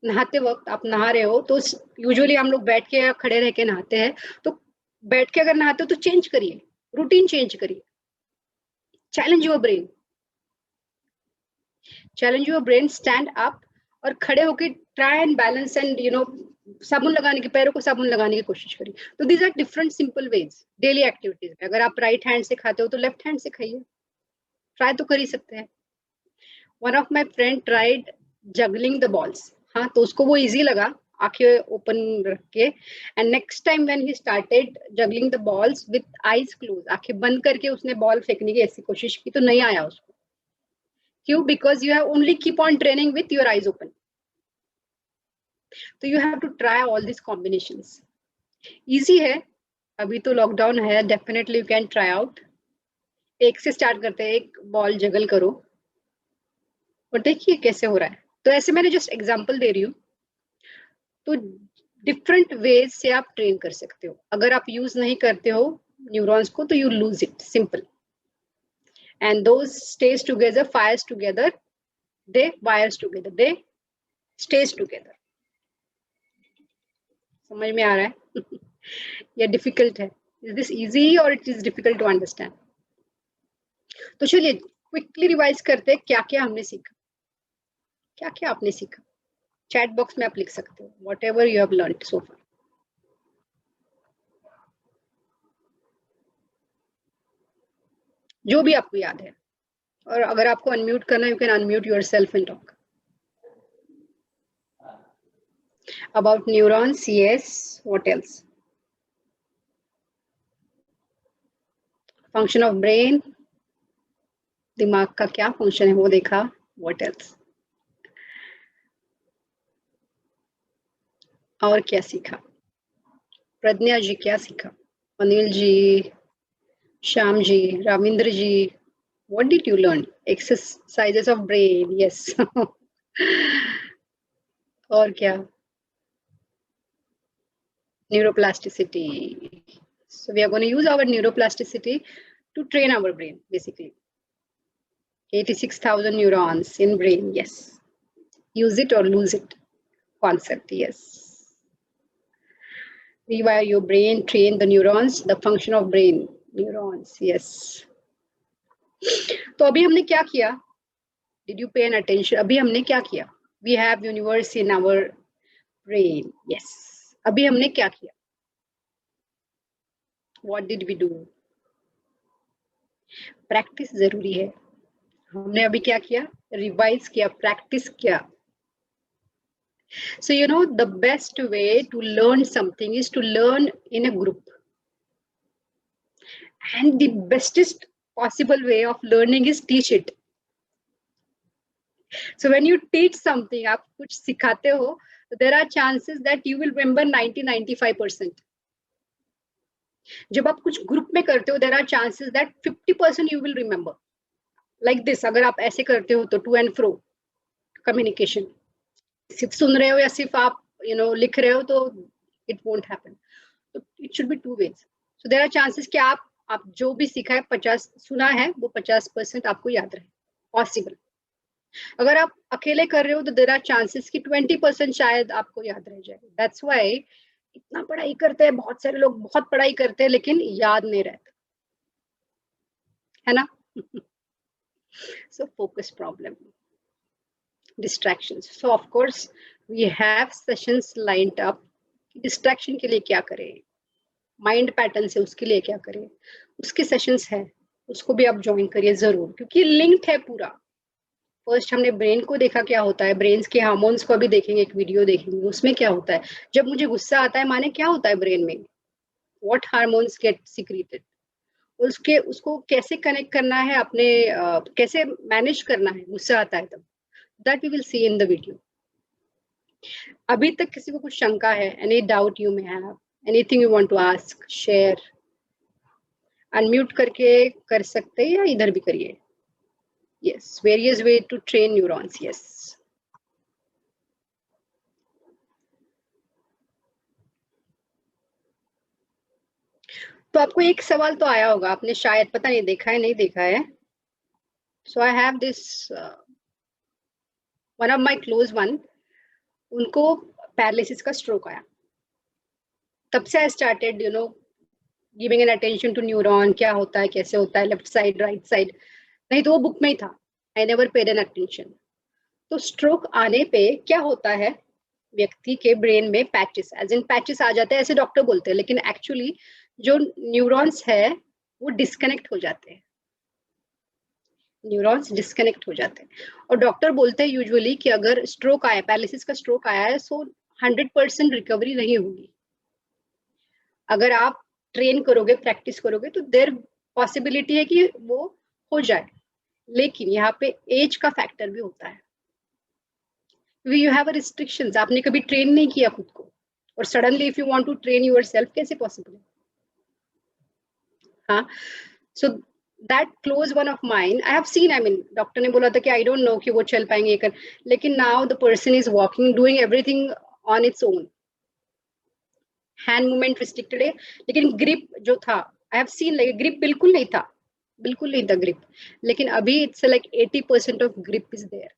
नहाते वक्त आप नहा रहे हो तो यूजुअली हम लोग बैठ के या खड़े रह के नहाते हैं, तो बैठ के अगर नहाते हो तो चेंज करिए, रूटीन चेंज करिए। Challenge your brain, challenge your brain, stand up और खड़े होकर ट्राई एंड बैलेंस एंड साबुन लगाने के, पैरों को साबुन लगाने की कोशिश करिए। तो these are different simple ways daily activities में। अगर आप राइट हैंड से खाते हो तो लेफ्ट हैंड से खाइए, ट्राई तो कर ही सकते हैं। One of my friend tried juggling the balls, हाँ तो उसको वो इजी लगा आंखें ओपन रख के, and next time when he started juggling the balls with eyes close, आंखें बंद करके उसने बॉल फेंकने की ऐसी कोशिश की तो नहीं आया उसको। क्यों? Because you have only keep on training with your eyes open. तो you have to try all this combinations. Easy है, अभी तो लॉकडाउन है, definitely you can try out. एक से स्टार्ट करते हैं, एक बॉल जगल करो और देखिए कैसे हो रहा है। तो ऐसे मैंने जस्ट एग्जांपल दे रही हूँ। तो डिफरेंट वेज से आप ट्रेन कर सकते हो। अगर आप यूज नहीं करते हो न्यूरॉन्स को तो you lose it, simple. And those stays together, fires together, they wires together, they stays together. समझ में आ रहा है या डिफिकल्ट है? इज दिस इजी और it is difficult to understand? तो चलिए क्विकली रिवाइज करते हैं क्या क्या हमने सीखा, क्या क्या आपने सीखा। चैट बॉक्स में आप लिख सकते हो whatever you have learn so far. जो भी आपको याद है, और अगर आपको अनम्यूट करना you can unmute yourself and talk. About neurons, yes. What else? Function of brain. दिमाग का क्या फंक्शन है वो देखा. What else? और क्या सीखा? प्रज्ञा जी क्या सीखा? अनिल जी, श्याम जी, रामिंद्र जी, what did you learn? Exercises of brain, yes. और क्या? Neuroplasticity. So we are going to use our neuroplasticity to train our brain, basically. 86,000 neurons in brain, yes. Use it or lose it concept, yes. Rewire your brain, train the neurons, the function of brain, neurons, yes. तो अभी हमने क्या किया? Did you pay an attention? अभी हमने क्या किया? We have universe in our brain, yes. अभी हमने क्या किया? What did we do? Practice जरूरी है. हमने अभी क्या किया? रिवाइज किया, प्रैक्टिस किया. So you know the best way to learn something is to learn in a group. And the bestest possible way of learning is teach it. So when you teach something, आप कुछ सिखाते हो, there are chances that you will remember 90-95%. जब आप कुछ group में करते हो, there are chances that 50% you will remember. Like this, अगर आप ऐसे करते हो तो to and fro communication. सिर्फ सुन रहे हो या सिर्फ आप लिख रहे हो तो it won't happen. So it should be two ways. So there are chances कि आप जो भी सीखा है 50 सुना है वो 50% आपको याद रहे. Possible. अगर आप अकेले कर रहे हो तो there are chances कि 20% शायद आपको याद रह जाए. That's why इतना पढ़ाई करते हैं, बहुत सारे लोग बहुत पढ़ाई करते हैं लेकिन याद नहीं रहता है ना. So focus problem, distractions. So of course we have sessions lined up. Distraction के लिए क्या करें, माइंड पैटर्न से उसके लिए क्या करें, उसके सेशंस है, उसको भी आप ज्वाइन करिए जरूर क्योंकि लिंक्ड है पूरा. फर्स्ट हमने ब्रेन को देखा क्या होता है, ब्रेन्स के हार्मोन्स को अभी देखेंगे, एक वीडियो देखेंगे उसमें क्या होता है. जब मुझे गुस्सा आता है माने क्या होता है ब्रेन में, व्हाट हार्मोन्स गेट सिक्रीटेड, उसको कैसे कनेक्ट करना है अपने, कैसे मैनेज करना है गुस्सा आता है तब, that we will see in the video. अभी तक किसी को कुछ शंका है, any doubt you may have, anything you want to ask, share, unmute करके कर सकते हैं या इधर भी करिए. Yes, various way to train neurons, yes. तो आपको एक सवाल तो आया होगा, आपने शायद पता नहीं देखा है नहीं देखा है. So I have this one of my close one, उनको पैरालिसिस का स्ट्रोक आया. तब से I started giving an attention to neuron, क्या होता है, कैसे होता है, लेफ्ट साइड राइट साइड, नहीं तो वो बुक में ही था. I never paid an attention. तो स्ट्रोक आने पे क्या होता है, व्यक्ति के ब्रेन में पैचेस, एज इन पैचेस आ जाते हैं ऐसे डॉक्टर बोलते हैं, लेकिन एक्चुअली जो न्यूरॉन्स है वो डिस्कनेक्ट हो जाते हैं, न्यूरॉन्स डिस्कनेक्ट हो जाते हैं. और डॉक्टर बोलते हैं यूजुअली कि अगर स्ट्रोक आया, पैरालिसिस का स्ट्रोक आया है, सो 100% रिकवरी नहीं होगी. अगर आप ट्रेन करोगे, प्रैक्टिस करोगे तो देयर पॉसिबिलिटी है कि वो हो जाए, लेकिन यहाँ पे एज का फैक्टर भी होता है. यू हैव रिस्ट्रिक्शंस, आपने कभी ट्रेन नहीं किया खुद को और suddenly if you want to train yourself, कैसे पॉसिबल है. हाँ, so that close one of mine I have seen, I mean doctor ने बोला था कि आई डोंट नो कि वो चल पाएंगे कर, लेकिन now the person is walking, doing everything on its own. Hand movement restricted है लेकिन ग्रिप जो था, I have seen like grip बिल्कुल नहीं था, बिल्कुल नहीं था ग्रिप, लेकिन अभी it's like 80% of grip is there.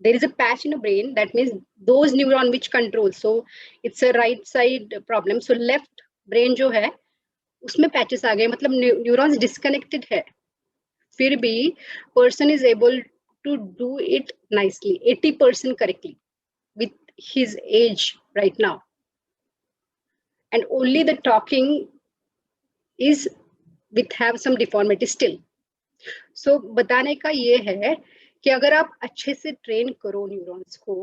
There is a patch in the brain, that means those neuron which control, so it's a right side problem. So left brain जो है उसमें पैचेस आ गए, मतलब न्यूरॉन्स डिस्कनेक्टेड है, फिर भी person is able to do it nicely 80% correctly with his age right now, and only the talking is with have some deformity still. So बताने का ये है कि अगर आप अच्छे से ट्रेन करो न्यूरॉन्स को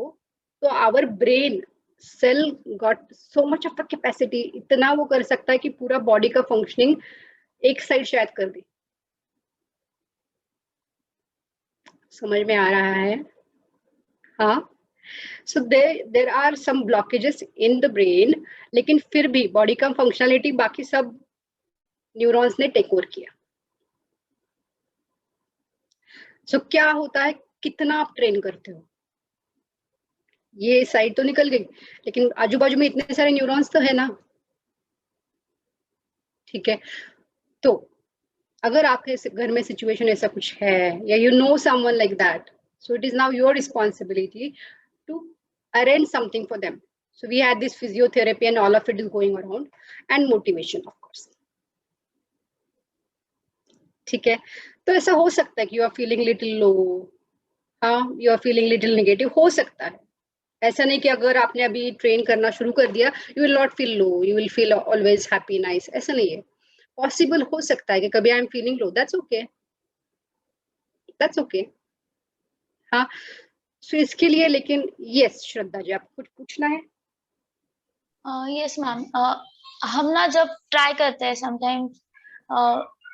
तो our brain cell got so much of a capacity, इतना वो कर सकता है कि पूरा बॉडी का फंक्शनिंग एक साइड शायद कर दे। समझ में आ रहा है? हाँ। So there are some blockages in the brain, लेकिन फिर भी बॉडी का फंक्शनलिटी बाकी सब न्यूरॉन्स ने टेक ओवर किया। सो क्या होता है, कितना आप ट्रेन करते हो, ये साइड तो निकल गई, लेकिन आजू बाजू में इतने सारे न्यूरॉन्स तो है ना। ठीक है, तो अगर आपके घर में सिचुएशन ऐसा कुछ है, या you know someone like that, so it is now your responsibility to arrange something for them. So we had this physiotherapy and all of it is going around, and motivation of course. ठीक है, तो ऐसा हो सकता है कि you are feeling little low, हाँ you are feeling little negative, हो सकता है। ऐसा नहीं कि अगर आपने अभी ट्रेन करना शुरू कर दिया you will not feel low, you will feel always happy nice, ऐसा नहीं है। पॉसिबल हो सकता है कि कभी आई am feeling low, that's okay, that's okay. हाँ, सो इसके लिए लेकिन यस श्रद्धा जी, आपको कुछ पूछना है? यस मैम, हम ना जब ट्राई करते हैं समटाइम्स,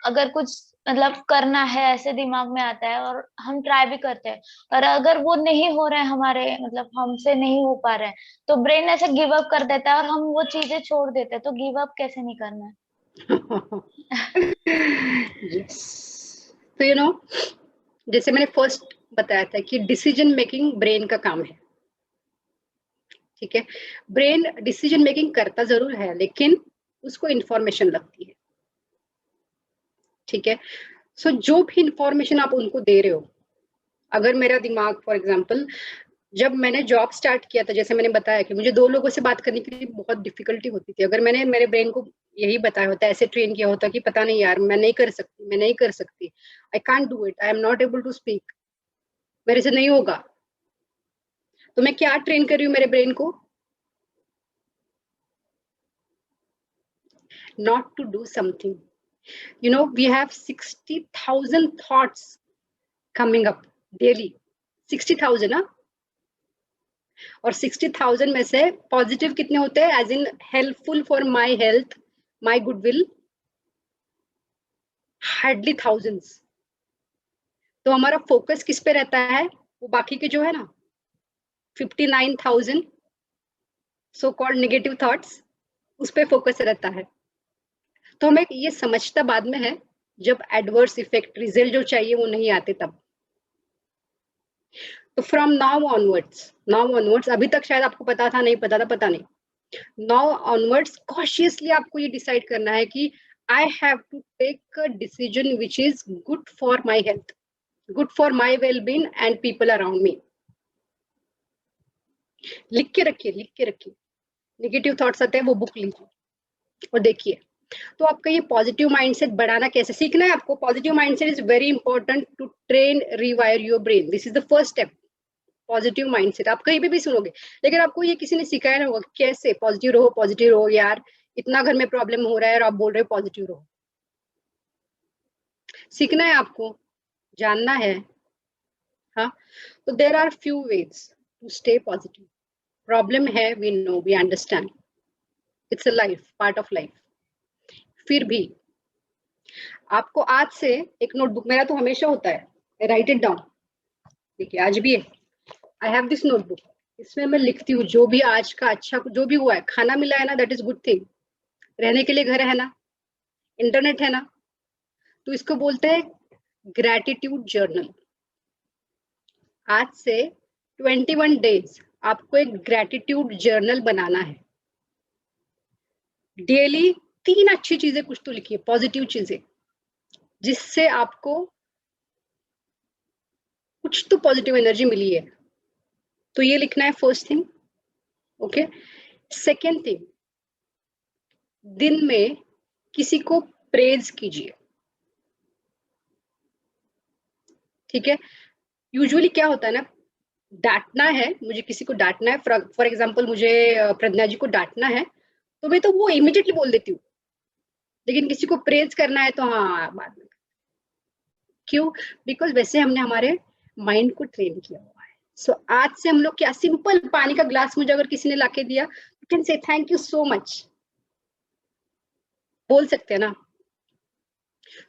अगर कुछ मतलब करना है ऐसे दिमाग में आता है और हम ट्राई भी करते हैं, पर अगर वो नहीं हो रहा है हमारे मतलब हमसे नहीं हो पा रहा है, तो ब्रेन ऐसे गिव अप कर देता है और हम वो चीजें छोड़ देते हैं। तो गिव अप कैसे नहीं करना है? यस, तो यू नो, जैसे मैंने फर्स्ट बताया था कि डिसीजन मेकिंग ब्रेन का काम है। ठीक है, ब्रेन डिसीजन मेकिंग करता जरूर है, लेकिन उसको इंफॉर्मेशन लगती है। ठीक है, सो जो भी इंफॉर्मेशन आप उनको दे रहे हो, अगर मेरा दिमाग फॉर एग्जांपल, जब मैंने जॉब स्टार्ट किया था, जैसे मैंने बताया कि मुझे 2 लोगों से बात करने के लिए बहुत डिफिकल्टी होती थी, अगर मैंने मेरे ब्रेन को यही बताया होता, ऐसे ट्रेन किया होता कि पता नहीं यार मैं नहीं कर सकती, मैं नहीं कर सकती, I can't do it, I am not able to speak, मेरे से नहीं होगा, तो मैं क्या ट्रेन कर रही हूँ मेरे ब्रेन को? Not to do something. You know, we have 60,000 thoughts coming up daily. 60,000 ना, और 60,000 में से पॉजिटिव कितने होते हैं, as in helpful for my health, my goodwill, hardly thousands. तो हमारा फोकस किस पे रहता है, वो बाकी के जो है ना 59,000 सो कॉल्ड नेगेटिव थॉट्स, उस पे फोकस रहता है। तो हमें ये समझता बाद में है, जब एडवर्स इफेक्ट रिजल्ट जो चाहिए वो नहीं आते तब। तो फ्रॉम नाउ ऑनवर्ड्स, अभी तक शायद आपको पता था, नहीं पता था, पता नहीं, नाउ ऑनवर्ड्स कॉशियसली आपको ये डिसाइड करना है कि I have to take a decision which is good for my health, good for my wellbeing and people around me. लिख के रखिए, लिख के रखिए, नेगेटिव थॉट्स आते हैं वो बुक लीजिए और देखिए। तो आपका ये पॉजिटिव माइंडसेट बढ़ाना कैसे सीखना है आपको? Positive mindset is very important to train rewire your brain, this is the first step. Positive mindset आप कहीं पे भी सुनोगे, लेकिन आपको ये किसी ने सिखाया ना होगा कैसे पॉजिटिव रहो यार, इतना घर में प्रॉब्लम हो रहा है और आप बोल रहे हो पॉजिटिव रहो। सीखना है आपको, जानना है। हाँ, तो there are few ways to stay positive. Problem है, we know, we understand, it's a life, part of life. फिर भी आपको आज से एक नोटबुक, मेरा तो हमेशा होता है, राइट इट डाउन। देखिए आज भी है, आई हैव दिस नोटबुक, इसमें मैं लिखती हूँ जो भी आज का अच्छा जो भी हुआ है। खाना मिला है ना, दैट इज गुड थिंग, रहने के लिए घर है ना, इंटरनेट है ना, तो इसको बोलते हैं ग्रैटिट्यूड जर्नल। आज से 21 डेज आपको एक ग्रैटिट्यूड जर्नल बनाना है। डेली 3 अच्छी चीजें कुछ तो लिखिए, पॉजिटिव चीजें, जिससे आपको कुछ तो पॉजिटिव एनर्जी मिली है। तो ये लिखना है first thing. Okay, second thing, दिन में किसी को प्रेज कीजिए। ठीक है, यूजुअली क्या होता है ना, डांटना है, मुझे किसी को डांटना है, फॉर एग्जाम्पल मुझे प्रज्ञा जी को डांटना है, तो मैं तो वो इमिडिएटली बोल देती हूँ, लेकिन किसी को प्रेज करना है तो हाँ बाद में। क्यों? बिकॉज वैसे हमने हमारे माइंड को ट्रेन किया हुआ है, सो आज से हम लोग क्या, सिंपल पानी का ग्लास मुझे अगर किसी ने लाके दिया, you can say thank you so much, बोल सकते हैं ना.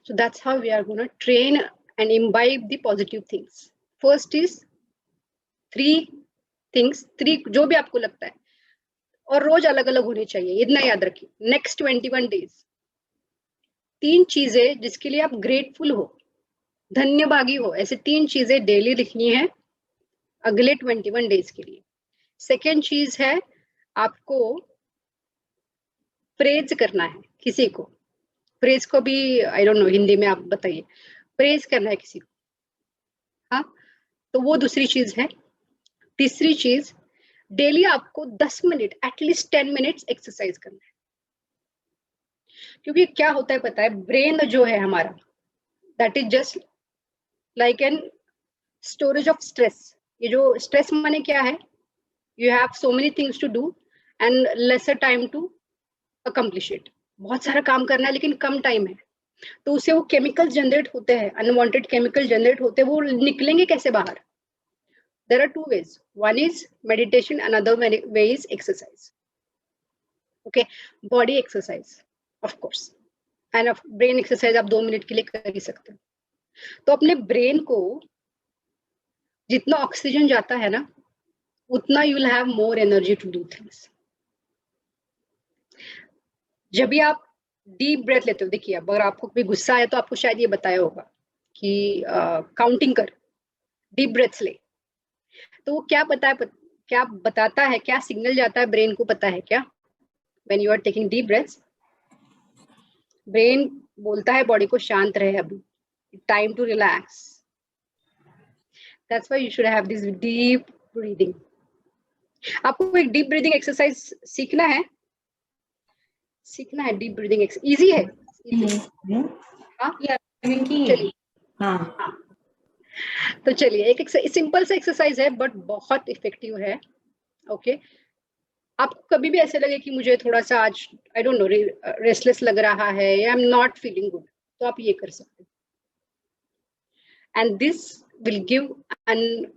So that's how we are going to train and imbibe the positive things. First is 3 things, 3 जो भी आपको लगता है, और रोज अलग अलग होने चाहिए, इतना याद रखिए. नेक्स्ट 21 डेज 3 चीजें जिसके लिए आप ग्रेटफुल हो, धन्यभागी हो, ऐसे 3 चीजें डेली लिखनी है अगले 21 डेज के लिए. सेकेंड चीज है आपको प्रेज करना है किसी को. प्रेज को भी आई डोंट नो हिंदी में आप बताइए, प्रेज करना है किसी को. हाँ, तो वो दूसरी चीज है. तीसरी चीज, डेली आपको 10 मिनट, एटलीस्ट 10 मिनट्स एक्सरसाइज करना है. क्योंकि क्या होता है पता है, ब्रेन जो है हमारा, that is just like an storage of stress. ये जो स्ट्रेस माने क्या है, you have so many things to do and lesser time to accomplish it. बहुत सारा काम करना है लेकिन कम टाइम है, तो उससे वो केमिकल्स जनरेट होते हैं, अनवांटेड केमिकल जनरेट होते हैं, वो निकलेंगे कैसे बाहर? There are 2 ways. One is meditation, another way is exercise. Okay, body exercise, of course, and of brain exercise आप 2 मिनट के लिए कर ही सकते हो. तो अपने ब्रेन को जितना ऑक्सीजन जाता है ना, उतना you will have more energy to do things. जब भी आप डीप ब्रेथ लेते हो, देखिए अगर आपको कोई गुस्सा आया तो आपको शायद ये बताया होगा कि काउंटिंग कर, डीप ब्रेथ्स ले. तो वो क्या क्या बताता है, क्या सिग्नल जाता है ब्रेन को, पता है क्या? When you are taking deep breaths, brain बोलता है बॉडी को शांत रहे, अभी time to relax. That's why you should have this deep breathing. आपको एक डीप ब्रीदिंग एक्सरसाइज सीखना है, डीप ब्रीदिंग इजी है. हाँ, चलिए. हाँ, तो चलिए एक सिंपल सा एक्सरसाइज है बट बहुत इफेक्टिव है. ओके, आपको कभी भी ऐसे लगे कि मुझे थोड़ा सा आज आई डोंट नो रेस्टलेस लग रहा है या I am not feeling good, तो आप ये कर सकते हो. And this will give an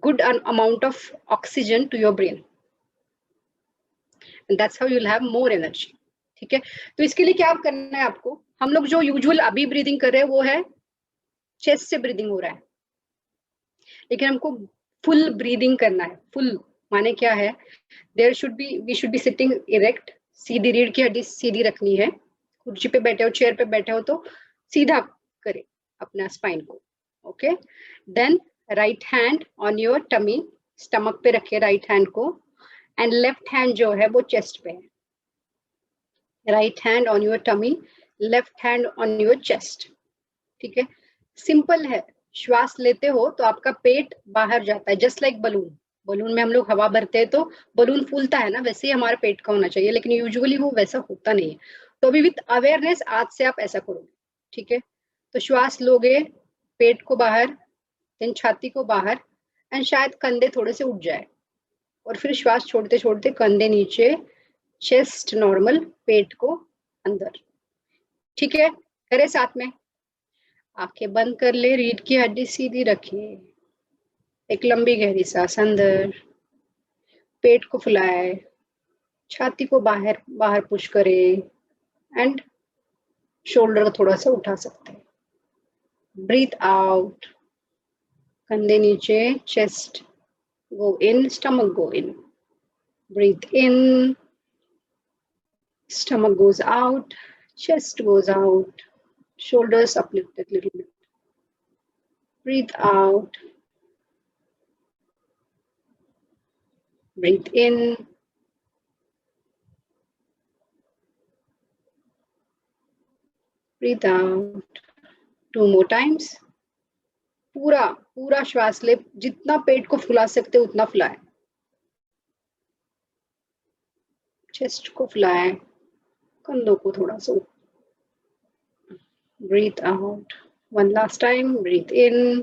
good amount of oxygen to your brain, and that's how you will have more energy. ठीक है, तो इसके लिए क्या करना है आपको, हम लोग जो यूजुअल अभी ब्रीदिंग कर रहे हैं वो है चेस्ट से ब्रीदिंग हो रहा है, लेकिन हमको फुल ब्रीदिंग करना है. फुल माने क्या है, we should be sitting erect, सीधी रीढ़ की हड्डी सीधी रखनी है. कुर्सी पे बैठे हो, चेयर पे बैठे हो तो सीधा करे अपना स्पाइन को. Okay, then right hand on your tummy, stomach पे रखे राइट हैंड को, एंड लेफ्ट हैंड जो है वो चेस्ट पे है. Right hand on your tummy, left hand on your chest. ठीक है, सिंपल है. श्वास लेते हो तो आपका पेट बाहर जाता है, जस्ट लाइक बलून. बलून में हम लोग हवा भरते हैं तो बलून फूलता है ना, वैसे ही हमारे पेट का होना चाहिए, लेकिन यूजुअली वो वैसा होता नहीं है. तो अभी विथ अवेयरनेस आज से आप ऐसा करोगे. ठीक है, तो श्वास लोगे, पेट को बाहर, देन छाती को बाहर, एंड शायद कंधे थोड़े से उठ जाए, और फिर श्वास छोड़ते छोड़ते कंधे नीचे, चेस्ट नॉर्मल, पेट को अंदर. ठीक है, करे साथ में. आंखें बंद कर ले, रीढ़ की हड्डी सीधी रखिए, एक लंबी गहरी सांस अंदर, पेट को फुलाए, छाती को बाहर बाहर पुश करे, एंड शोल्डर को थोड़ा सा उठा सकते हैं. ब्रीथ आउट, कंधे नीचे, chest go in, stomach go in. Breathe in, stomach goes out, chest goes out, shoulders uplifted a little bit. Breathe out. Breathe in. Breathe out. 2 more times. पूरा श्वास ले, जितना पेट को फुला सकते उतना फुलाए, चेस्ट को फुलाए, कंधों को थोड़ा सा. Breathe out. One last time. Breathe in.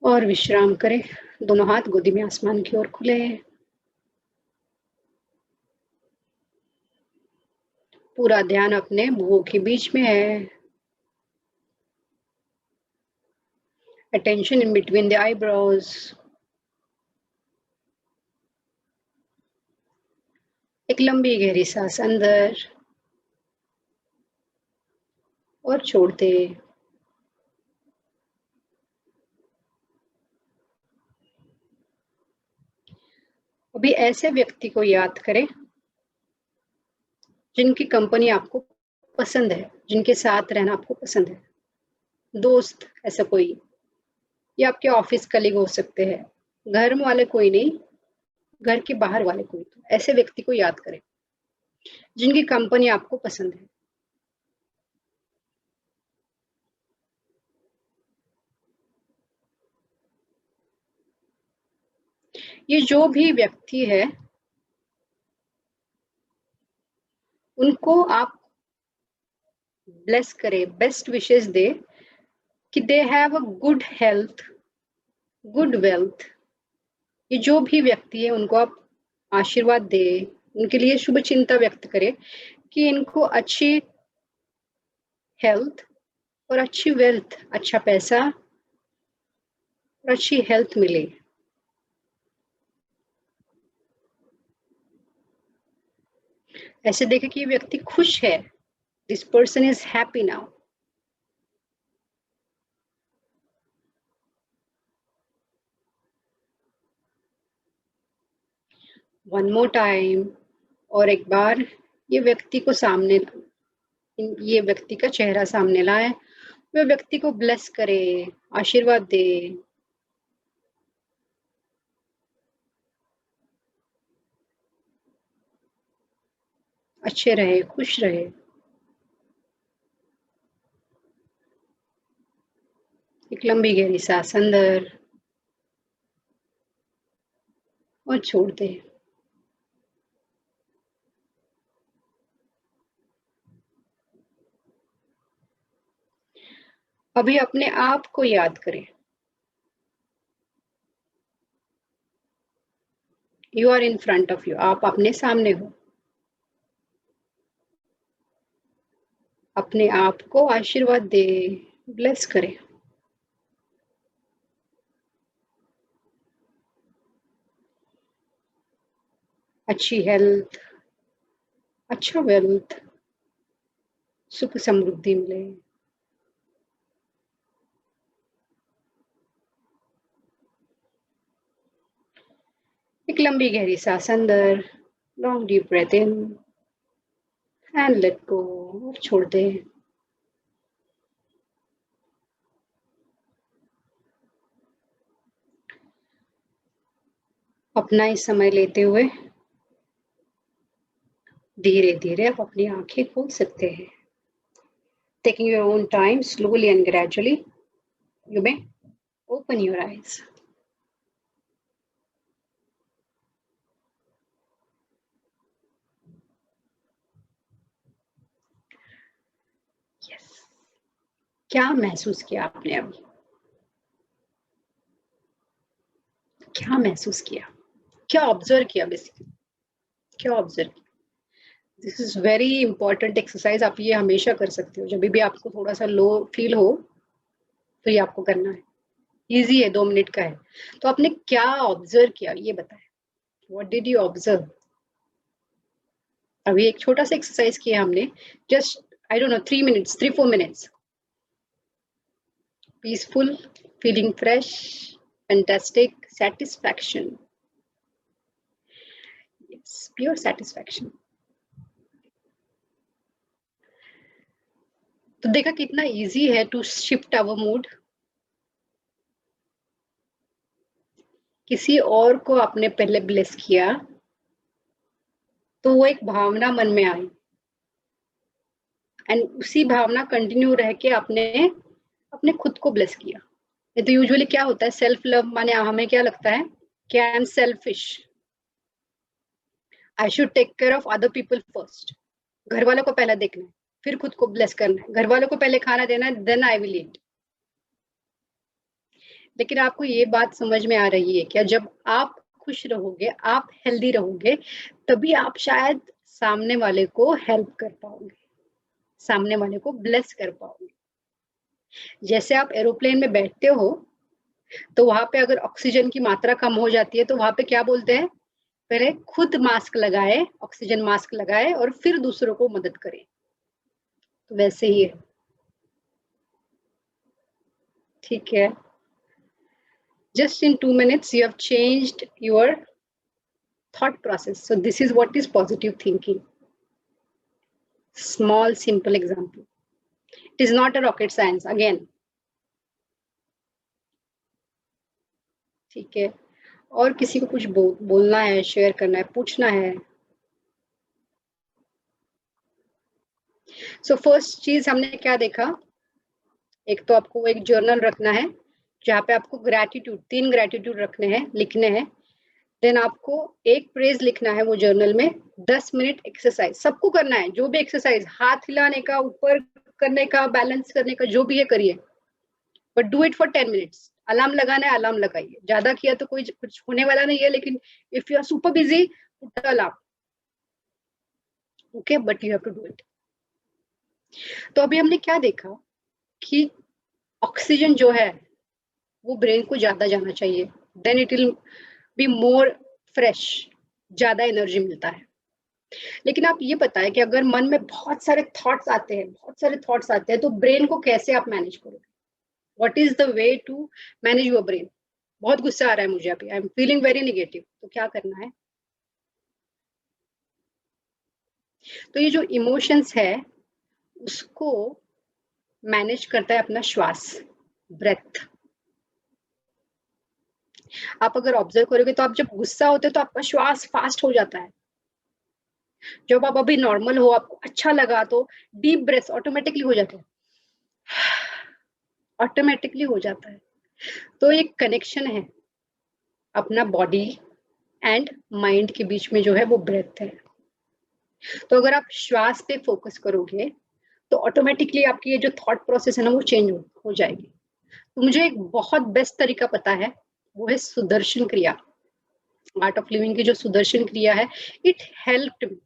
और विश्राम करें. दोनों हाथ गोदी में आसमान की ओर खुले. पूरा ध्यान अपने भुवों के बीच में है। Attention in between the eyebrows. एक लंबी गहरी सांस अंदर और छोड़ते। अभी ऐसे व्यक्ति को याद करें जिनकी कंपनी आपको पसंद है, जिनके साथ रहना आपको पसंद है। दोस्त ऐसा कोई, या आपके ऑफिस कलीग हो सकते हैं, घर वाले कोई नहीं, घर के बाहर वाले कोई। तो ऐसे व्यक्ति को याद करें जिनकी कंपनी आपको पसंद है। ये जो भी व्यक्ति है उनको आप ब्लेस करें, बेस्ट विशेस दे कि they have a good health, good wealth. ये जो भी व्यक्ति है उनको आप आशीर्वाद दे, उनके लिए शुभ चिंता व्यक्त करें कि इनको अच्छी हेल्थ और अच्छी वेल्थ, अच्छा पैसा और अच्छी हेल्थ मिले। ऐसे देखें कि ये व्यक्ति खुश है, this person is happy now. One more time, और एक बार ये व्यक्ति को सामने, ये व्यक्ति का चेहरा सामने लाए, वह व्यक्ति को ब्लेस करे, आशीर्वाद दे। अच्छे रहे, खुश रहे। एक लंबी गहरी सांस अंदर और छोड़ दे। अभी अपने आप को याद करें, you are in front of you, आप अपने सामने हो। अपने आप को आशीर्वाद दे, ब्लेस करें। अच्छी हेल्थ, अच्छा वेल्थ, सुख समृद्धि मिले। एक लंबी गहरी सांस अंदर, long deep breath in and let go, और छोड़ दे। अपना ही समय लेते हुए धीरे धीरे आप अपनी आंखें खोल सकते हैं। Taking your own time, slowly and gradually you may open your eyes. Yes, क्या महसूस किया आपने अभी? क्या महसूस किया, क्या ऑब्जर्व किया? बेसिकली क्या ऑब्जर्व किया? This is very important exercise. आप ये हमेशा कर सकते हो, जब भी आपको थोड़ा सा लो फील हो तो ये आपको करना है। इजी है, 2 मिनट का है। तो आपने क्या ऑब्जर्व किया ये बताएं। What did you observe? अभी एक छोटा सा एक्सरसाइज किया हमने, just I don't no 3 minutes, 3-4 minutes. Peaceful, feeling fresh, fantastic, satisfaction, yes, pure satisfaction। तो देखा कितना इजी है टू शिफ्ट आवर मूड। किसी और को आपने पहले ब्लेस किया तो वो एक भावना मन में आई, एंड उसी भावना कंटिन्यू रह के आपने अपने खुद को ब्लेस किया। ये तो यूजुअली क्या होता है, सेल्फ लव माने हमें क्या लगता है कि I am selfish, I should take care of other people first. घर वालों को पहले देखना है, फिर खुद को ब्लेस करना है। घर वालों को पहले खाना देना है, देन आई विल ईट। लेकिन आपको ये बात समझ में आ रही है क्या, जब आप खुश रहोगे, आप हेल्दी रहोगे, तभी आप शायद सामने वाले को हेल्प कर पाओगे, सामने वाले को ब्लेस कर पाओगे। जैसे आप एरोप्लेन में बैठते हो तो वहां पे अगर ऑक्सीजन की मात्रा कम हो जाती है तो वहां पे क्या बोलते हैं, पहले खुद मास्क लगाए, ऑक्सीजन मास्क लगाए और फिर दूसरों को मदद करें। तो वैसे ही है, ठीक है। Just in 2 minutes, you have changed your thought process. So this is what is positive thinking. Small, simple example. It is not a rocket science again. ठीक है, और किसी को कुछ बोलना है, शेयर करना है, पूछना है? सो फर्स्ट चीज हमने क्या देखा, एक तो आपको एक जर्नल रखना है जहाँ पे आपको ग्रैटिट्यूड, 3 ग्रैटिट्यूड रखने हैं, लिखने हैं। देन आपको एक प्रेज लिखना है वो जर्नल में। 10 मिनट एक्सरसाइज सबको करना है, जो भी एक्सरसाइज, हाथ हिलाने का, ऊपर करने का, बैलेंस करने का, जो भी है करिए, but do it for 10 minutes. Alarm लगाना है, अलार्म लगाइए, ज्यादा किया तो कोई कुछ होने वाला नहीं है, लेकिन if you are super busy, put alarm, okay, but you have to do it. तो अभी हमने क्या देखा कि ऑक्सीजन जो है वो ब्रेन को ज्यादा जाना चाहिए, then it will be more fresh, ज्यादा एनर्जी मिलता है। लेकिन आप ये पता है कि अगर मन में बहुत सारे थॉट्स आते हैं, बहुत सारे थॉट्स आते हैं, तो ब्रेन को कैसे आप मैनेज करोगे? What is the way to manage your brain? बहुत गुस्सा आ रहा है मुझे अभी, I am feeling very negative, तो क्या करना है? तो ये जो इमोशंस है उसको मैनेज करता है अपना श्वास, ब्रेथ। आप अगर ऑब्जर्व करोगे तो आप जब गुस्सा होते हो तो आपका श्वास फास्ट हो जाता है। जब आप अभी नॉर्मल हो, आपको अच्छा लगा, तो डीप ब्रेथ ऑटोमेटिकली हो जाता है, ऑटोमेटिकली हो जाता है। तो एक कनेक्शन है अपना बॉडी एंड माइंड के बीच में, जो है वो ब्रेथ है। तो अगर आप श्वास पे फोकस करोगे तो ऑटोमेटिकली आपकी ये जो थॉट प्रोसेस है ना वो चेंज हो जाएगी। तो मुझे एक बहुत बेस्ट तरीका पता है, वो है सुदर्शन क्रिया। आर्ट ऑफ लिविंग की जो सुदर्शन क्रिया है, it helped me,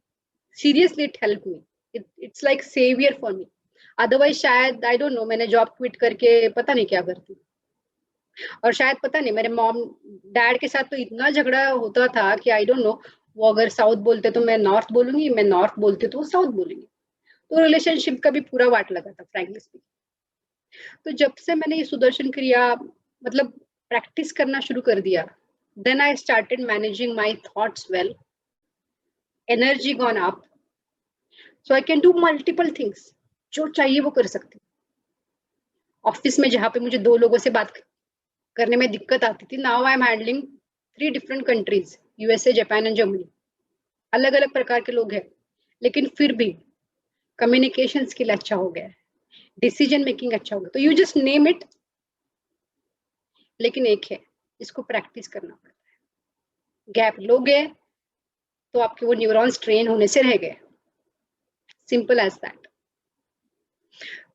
seriously it help me, it's like saviour for me. Otherwise शायद आई डोंट नो, मैंने जॉब क्विट करके पता नहीं क्या करती, और शायद पता नहीं मेरे मॉम डैड के साथ तो इतना झगड़ा होता था कि आई डोंट नो, वो अगर साउथ बोलते तो मैं नॉर्थ बोलूंगी, मैं नॉर्थ बोलती तो वो साउथ बोलेंगे, तो रिलेशनशिप का भी पूरा वाट लगा था, फ्रैंकली स्पीकिंग। तो जब से मैंने ये सुदर्शन क्रिया मतलब प्रैक्टिस करना शुरू कर दिया, then I started managing my thoughts well, energy gone up, so I can do multiple things, जो चाहिए वो कर सकती। ऑफिस में जहाँ पे मुझे 2 लोगों से बात करने में दिक्कत आती थी, now I am handling 3 different countries, USA, Japan and Germany. अलग अलग प्रकार के लोग हैं, लेकिन फिर भी कम्युनिकेशन स्किल अच्छा हो गया है, डिसीजन मेकिंग अच्छा हो गया। तो यू जस्ट नेम इट, लेकिन एक है, इसको प्रैक्टिस करना पड़ता है। गैप लोगे तो आपके वो न्यूरॉन्स ट्रेन होने से रह गए, सिंपल एज दैट।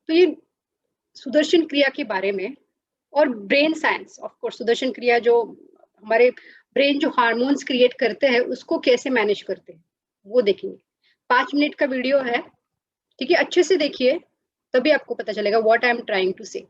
तो ये सुदर्शन क्रिया के बारे में, और brain science, of course Sudarshan क्रिया जो हमारे ब्रेन जो हार्मोन्स क्रिएट करते हैं उसको कैसे मैनेज करते हैं वो देखेंगे। 5 मिनट का वीडियो है, ठीक है, अच्छे से देखिए, तभी आपको पता चलेगा what I am trying to से।